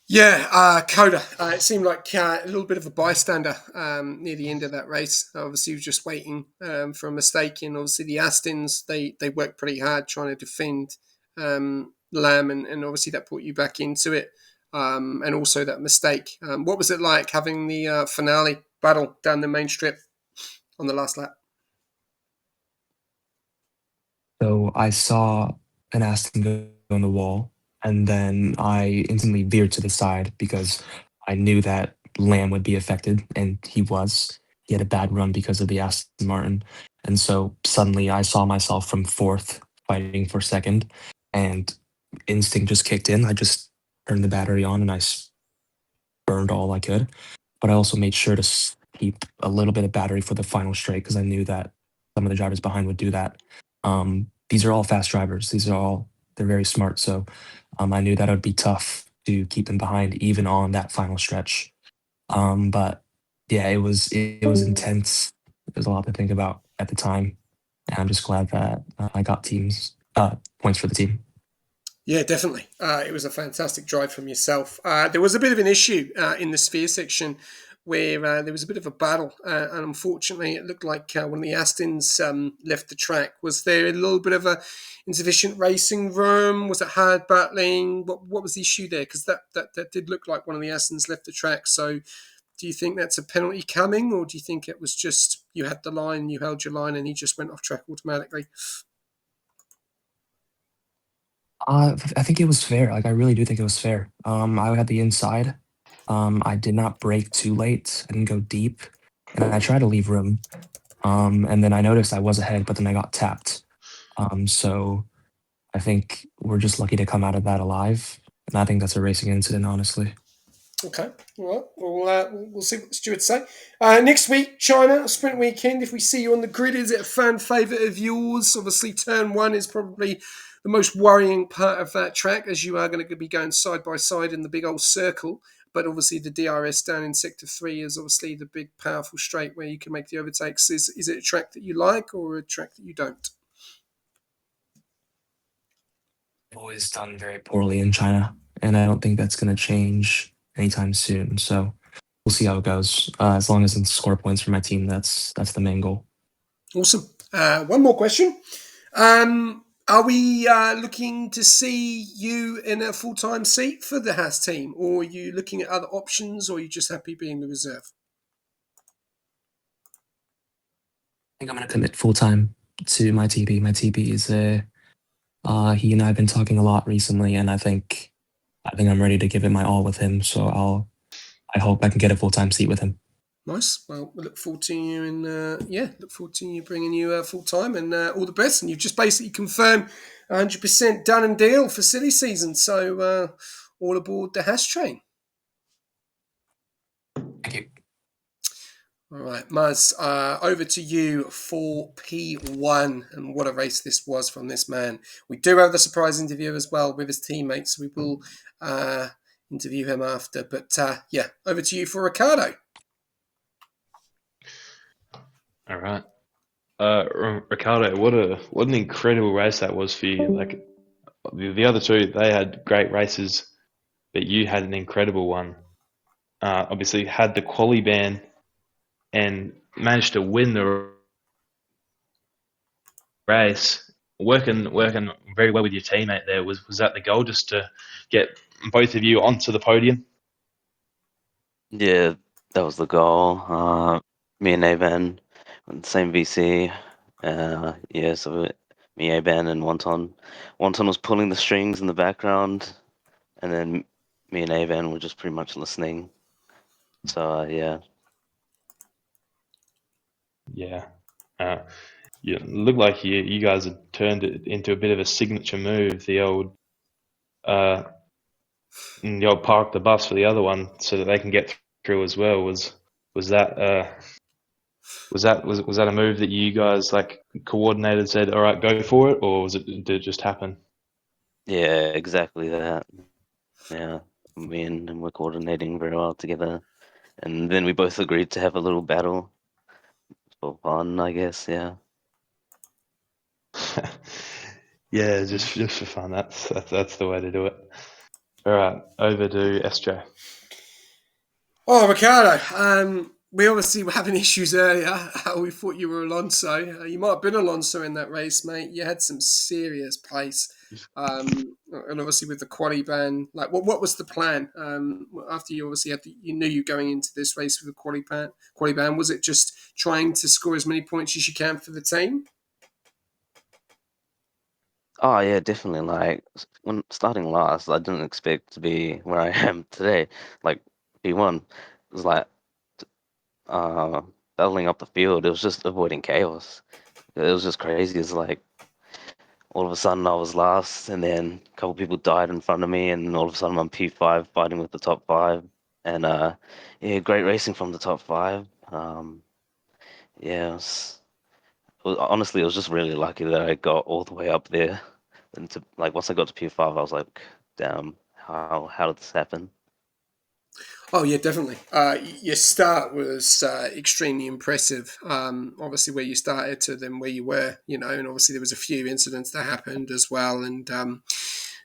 Yeah, Coda. It seemed like a little bit of a bystander near the end of that race. Obviously, he was just waiting for a mistake. And obviously, the Astons, they worked pretty hard trying to defend Lamb, and obviously that brought you back into it. And also that mistake. What was it like having the finale battle down the main strip on the last lap?
So I saw an Aston go on the wall, and then I instantly veered to the side because I knew that Lamb would be affected, and he was. He had a bad run because of the Aston Martin. And so suddenly I saw myself from fourth fighting for second, and instinct just kicked in. I just turned the battery on and I burned all I could. But I also made sure to keep a little bit of battery for the final straight because I knew that some of the drivers behind would do that. These are all fast drivers. They're very smart. So I knew that it would be tough to keep them behind even on that final stretch. But yeah, it was intense. There's a lot to think about at the time. And I'm just glad that I got points for the team.
Yeah, definitely. It was a fantastic drive from yourself. There was a bit of an issue in the sphere section where there was a bit of a battle, and unfortunately, it looked like one of the Astons left the track. Was there a little bit of a insufficient racing room? Was it hard battling? What was the issue there? Because that did look like one of the Astons left the track. So, do you think that's a penalty coming, or do you think it was just you had the line, you held your line, and he just went off track automatically?
I think it was fair. Like I really do think it was fair. I had the inside. I did not brake too late. I didn't go deep, and I tried to leave room. And then I noticed I was ahead, but then I got tapped. So I think we're just lucky to come out of that alive, and I think that's a racing incident, honestly.
Okay, all right. We'll see what Stuart say. Next week, China, a sprint weekend. If we see you on the grid, is it a fan favourite of yours? Obviously, turn one is probably the most worrying part of that track, as you are going to be going side by side in the big old circle. But obviously, the DRS down in Sector 3 is obviously the big, powerful straight where you can make the overtakes. Is it a track that you like or a track that you don't?
I've always done very poorly in China, and I don't think that's going to change anytime soon. So we'll see how it goes. As long as it's score points for my team, that's the main goal.
Awesome. One more question. Are we looking to see you in a full-time seat for the Haas team, or are you looking at other options, or are you just happy being the reserve?
I think I'm going to commit full time to my TP. My TP is he and I have been talking a lot recently, and I think I'm ready to give it my all with him. So I hope I can get a full time seat with him.
Nice. Well, we look forward to you, and look forward to you bringing you full time, and all the best. And you've just basically confirmed 100% done and deal for silly season. So all aboard the Hash train.
Thank you.
All right, Muzz, over to you for P1, and what a race this was from this man. We do have the surprise interview as well with his teammates. We will interview him after, but over to you for Ricardo.
All right. Ricardo, what an incredible race that was for you. Like the other two, they had great races, but you had an incredible one. Obviously, had the quali ban and managed to win the race. Working very well with your teammate there. Was that the goal, just to get both of you onto the podium?
Yeah, that was the goal. Me and Avan on the same VC. So me, Avan, and Wonton. Wonton was pulling the strings in the background, and then me and Avan were just pretty much listening. So yeah.
Yeah. You look like you guys had turned it into a bit of a signature move. Uh, the old park the bus for the other one so that they can get through as well. Was that a move that you guys like coordinated, said, all right, go for it, or did it just happen?
Yeah, exactly that. Yeah, me and him were coordinating very well together, and then we both agreed to have a little battle for fun, I guess. Yeah.
Yeah, just for fun. That's the way to do it. All right, over to SJ.
Oh, Ricardo, we obviously were having issues earlier. We thought you were Alonso. You might have been Alonso in that race, mate. You had some serious pace. And obviously with the quali ban, like what was the plan? After you obviously you knew you were going into this race with a quali ban, was it just trying to score as many points as you can for the team?
Oh yeah, definitely. Like when starting last, I didn't expect to be where I am today. Like P1, it was like uh battling up the field. It was just avoiding chaos. It was just crazy. It's like all of a sudden I was last, and then a couple people died in front of me, and all of a sudden I'm P5 fighting with the top five. And yeah, great racing from the top five. Yeah, honestly, it was just really lucky that I got all the way up there. And like once I got to P5, I was like, damn, how did this happen?
Oh yeah, definitely. Your start was extremely impressive. Obviously, where you started to then where you were, and obviously there was a few incidents that happened as well, and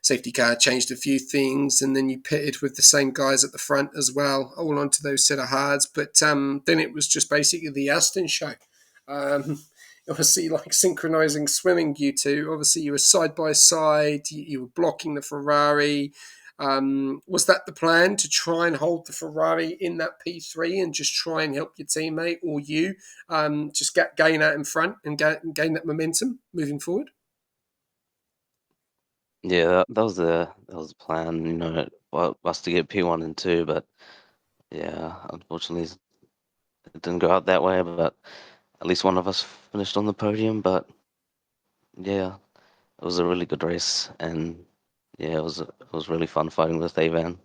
safety car changed a few things, and then you pitted with the same guys at the front as well, all onto those set of hards. But then it was just basically the Aston show. Um, Obviously, like synchronizing swimming, you two. Obviously, you were side by side. You were blocking the Ferrari. Was that the plan, to try and hold the Ferrari in that P3 and just try and help your teammate or you just gain out in front and gain that momentum moving forward?
Yeah, that was the plan, for us to get P1 and 2, but yeah, unfortunately it didn't go out that way, but at least one of us finished on the podium. But yeah, it was a really good race, and yeah, it was really fun fighting with Avan.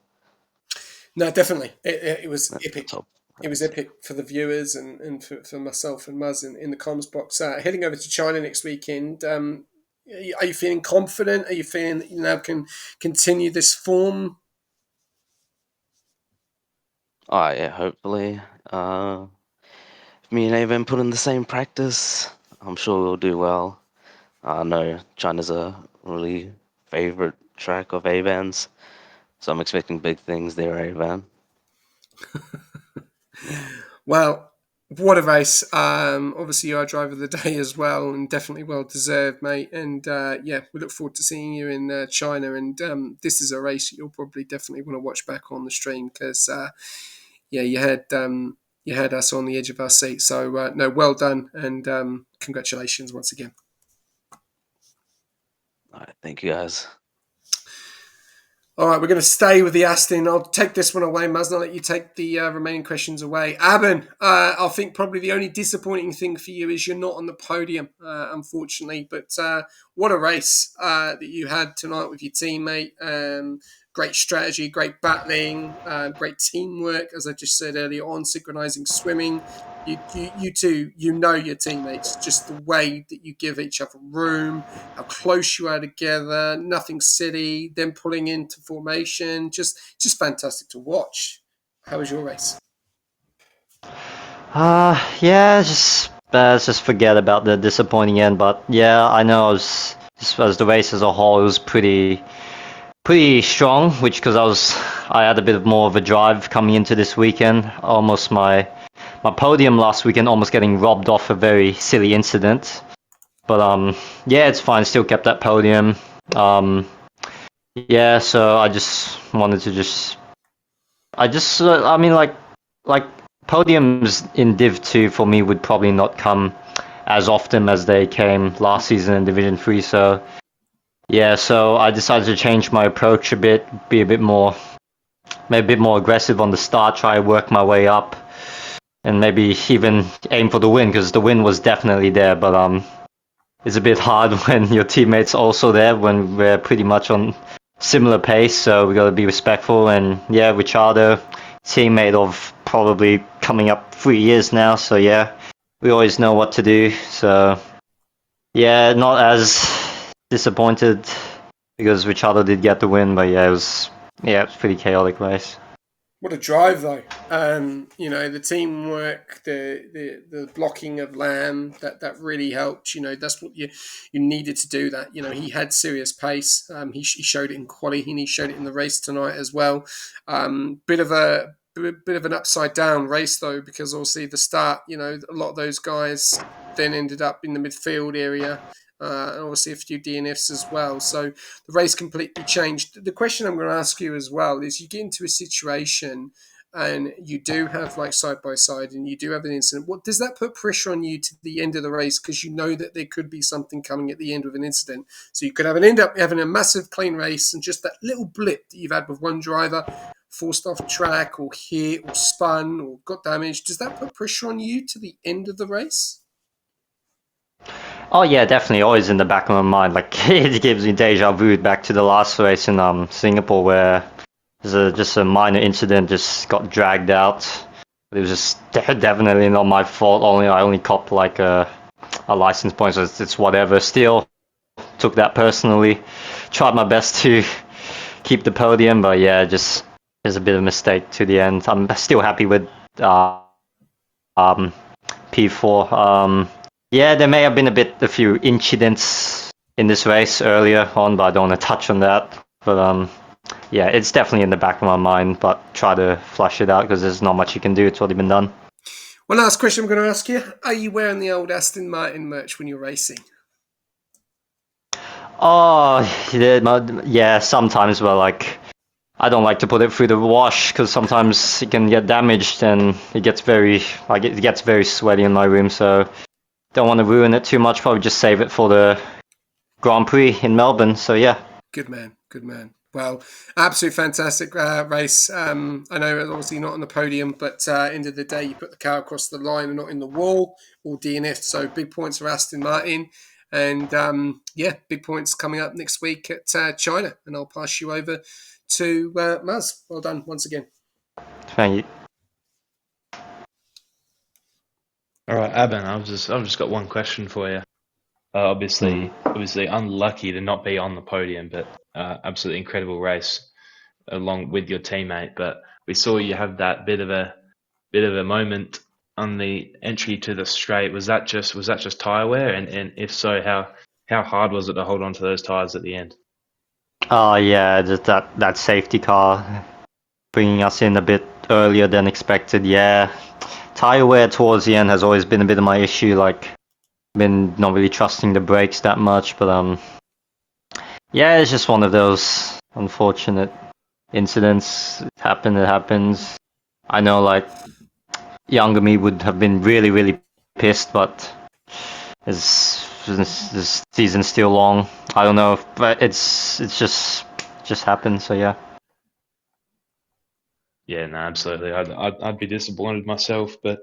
No, definitely. It was
That
epic.
top
It was
race.
epic for the viewers and for myself and Muzz in the comms box. Heading over to China next weekend, are you feeling confident? Are you feeling that you now can continue this form?
Oh yeah, hopefully. If me and Avan put in the same practice, I'm sure we'll do well. I know China's a really favorite track of Avan's, so I'm expecting big things there, Avan.
Well, what a race. Obviously, you are driver of the day as well, and definitely well deserved, mate. And yeah, we look forward to seeing you in China. And this is a race you'll probably definitely want to watch back on the stream because, yeah, you had us on the edge of our seat. So, no, well done. And congratulations once again.
All right, thank you guys.
All right, we're going to stay with the Aston. I'll take this one away, Maz, and I'll let you take the remaining questions away. Aben, I think probably the only disappointing thing for you is you're not on the podium, unfortunately. But what a race that you had tonight with your teammate. Great strategy, great battling, great teamwork, as I just said earlier on, synchronizing swimming. You two, you know your teammates, just the way that you give each other room, how close you are together, nothing silly, them pulling into formation, just fantastic to watch. How was your race?
Yeah, just forget about the disappointing end. But yeah, I know as the race as a whole, it was pretty strong. Which because I had a bit of more of a drive coming into this weekend. Almost my podium last weekend almost getting robbed off a very silly incident. But yeah, it's fine. Still kept that podium. Yeah, so I just wanted to I mean like podiums in Div 2 for me would probably not come as often as they came last season in Division 3. So yeah, so I decided to change my approach a bit, be maybe a bit more aggressive on the start, try to work my way up, and maybe even aim for the win because the win was definitely there. But it's a bit hard when your teammates also there when we're pretty much on similar pace. So we got to be respectful. And yeah, Richardo, teammate of probably coming up 3 years now. So yeah, we always know what to do. So yeah, not as disappointed because Richardo did get the win, but yeah, it was pretty chaotic race.
What a drive, though. You know, the teamwork, the blocking of Lamb, that really helped. You know, that's what you needed to do. That, you know, he had serious pace. He showed it in quali, and he showed it in the race tonight as well. Bit of an upside down race though, because obviously the start, you know, a lot of those guys then ended up in the midfield area. And obviously a few DNFs as well. So the race completely changed. The question I'm going to ask you as well is you get into a situation and you do have like side by side and you do have an incident. What does that put pressure on you to the end of the race? Because you know that there could be something coming at the end of an incident. So you could end up having a massive clean race and just that little blip that you've had with one driver forced off track or hit or spun or got damaged. Does that put pressure on you to the end of the race?
Oh yeah, definitely. Always in the back of my mind. Like it gives me deja vu back to the last race in Singapore where just a minor incident just got dragged out. It was just definitely not my fault. I only copped like a license point, so it's whatever. Still took that personally. Tried my best to keep the podium, but yeah, just there's a bit of a mistake to the end. I'm still happy with P4. Yeah, there may have been a few incidents in this race earlier on, but I don't want to touch on that. But yeah, it's definitely in the back of my mind, but try to flush it out because there's not much you can do. It's already been done.
One last question I'm going to ask you. Are you wearing the old Aston Martin merch when you're racing?
Oh, yeah, sometimes, but like, I don't like to put it through the wash because sometimes it can get damaged and it gets very sweaty in my room. So don't want to ruin it too much. Probably just save it for the Grand Prix in Melbourne. So yeah.
Good man. Good man. Well, absolute fantastic race. I know it's obviously not on the podium, but end of the day, you put the car across the line and not in the wall or DNF. So big points for Aston Martin. And yeah, big points coming up next week at China. And I'll pass you over to Maz. Well done once again.
Thank you.
All right, Aben, I've just got one question for you. Obviously unlucky to not be on the podium, but absolutely incredible race along with your teammate. But we saw you have that bit of a moment on the entry to the straight. Was that just tire wear? And if so, how hard was it to hold on to those tires at the end?
Oh yeah, just that safety car. bringing us in a bit earlier than expected. Yeah, tire wear towards the end has always been a bit of my issue. Like, been not really trusting the brakes that much, but yeah, it's just one of those unfortunate incidents. It happens. I know, like, younger me would have been really, really pissed, but this season's still long. I don't know, but it's just happened. So yeah.
Yeah, no, absolutely. I'd be disappointed myself, but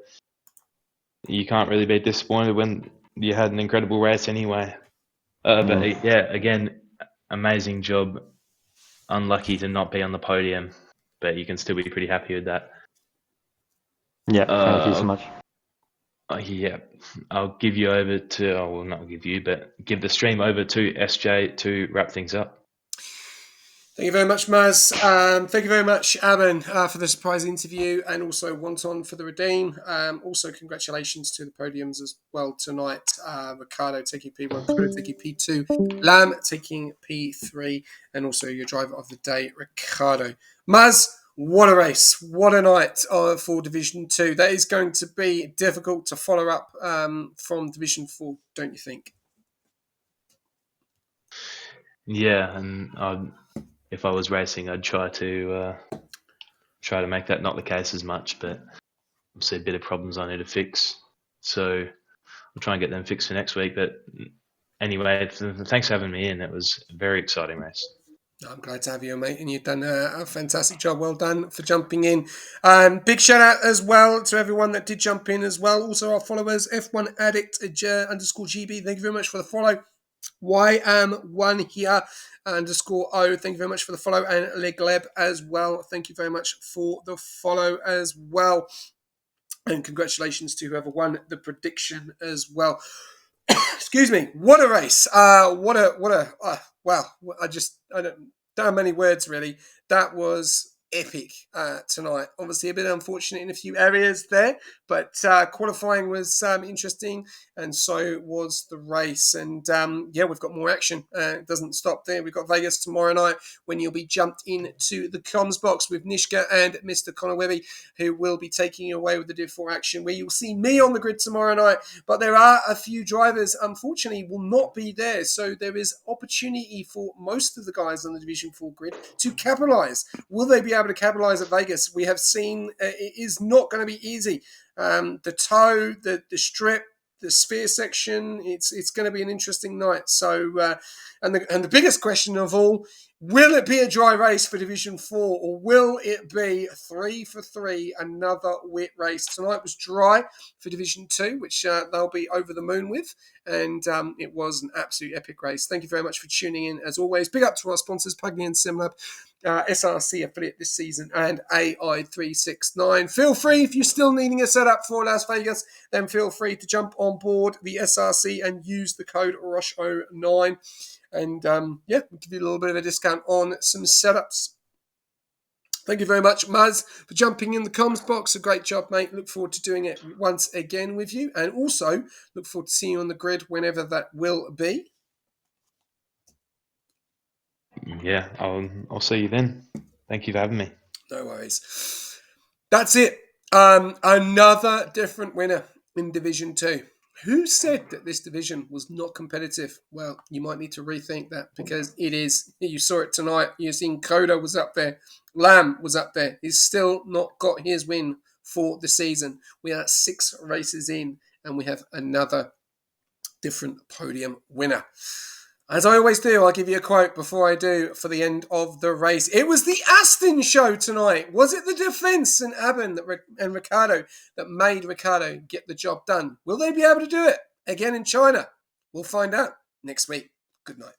you can't really be disappointed when you had an incredible race anyway. But yeah, again, amazing job. Unlucky to not be on the podium, but you can still be pretty happy with that.
Yeah, thank you so much.
Yeah, I'll give you over to, well, not give you, but give the stream over to SJ to wrap things up.
Thank you very much, Maz. Thank you very much, Aben, for the surprise interview, and also Wonton for the redeem. Also, congratulations to the podiums as well tonight. Ricardo taking P1, Kudo taking P2, Lam taking P3, and also your driver of the day, Ricardo. Maz, what a race. What a night for Division 2. That is going to be difficult to follow up from Division 4, don't you think?
Yeah, and if I was racing, I'd try to make that not the case as much, but obviously a bit of problems I need to fix. So I'll try and get them fixed for next week. But anyway, thanks for having me in. It was a very exciting race.
I'm glad to have you, mate, and you've done a fantastic job. Well done for jumping in. Big shout out as well to everyone that did jump in as well. Also, our followers, F1 Addict underscore GB. Thank you very much for the follow. YM1 here underscore O. Thank you very much for the follow, and Legleb as well. Thank you very much for the follow as well. And congratulations to whoever won the prediction as well. Excuse me. What a race. Wow. I don't have many words really. That was epic tonight. Obviously a bit unfortunate in a few areas there, but qualifying was interesting, and so was the race. And yeah, we've got more action. It doesn't stop there. We've got Vegas tomorrow night when you'll be jumped into the comms box with Nishka and Mr. Conor Webby, who will be taking you away with the Div4 action, where you'll see me on the grid tomorrow night. But there are a few drivers, unfortunately, will not be there. So there is opportunity for most of the guys on the Division 4 grid to capitalise. Will they be able to capitalise at Vegas? We have seen it is not going to be easy. The toe, the strip, the sphere section, it's going to be an interesting night. So, and the biggest question of all, will it be a dry race for Division 4, or will it be 3 for 3, another wet race? Tonight was dry for Division 2, which they'll be over the moon with, and it was an absolute epic race. Thank you very much for tuning in, as always. Big up to our sponsors, Puggy and SimLab, SRC affiliate this season, and AI369. Feel free, if you're still needing a setup for Las Vegas, then feel free to jump on board the SRC and use the code ROSH09. And yeah, we'll give you a little bit of a discount on some setups. Thank you very much, Maz, for jumping in the comms box. A great job, mate. Look forward to doing it once again with you. And also, look forward to seeing you on the grid whenever that will be.
Yeah, I'll see you then. Thank you for having me.
No worries. That's it. Another different winner in Division 2. Who said that this division was not competitive? Well, you might need to rethink that, because it is. You saw it tonight. You've seen Koda was up there. Lam was up there. He's still not got his win for the season. We are 6 races in, and we have another different podium winner. As I always do, I'll give you a quote before I do for the end of the race. It was the Aston show tonight. Was it the defence and Aben and Ricardo that made Ricardo get the job done? Will they be able to do it again in China? We'll find out next week. Good night.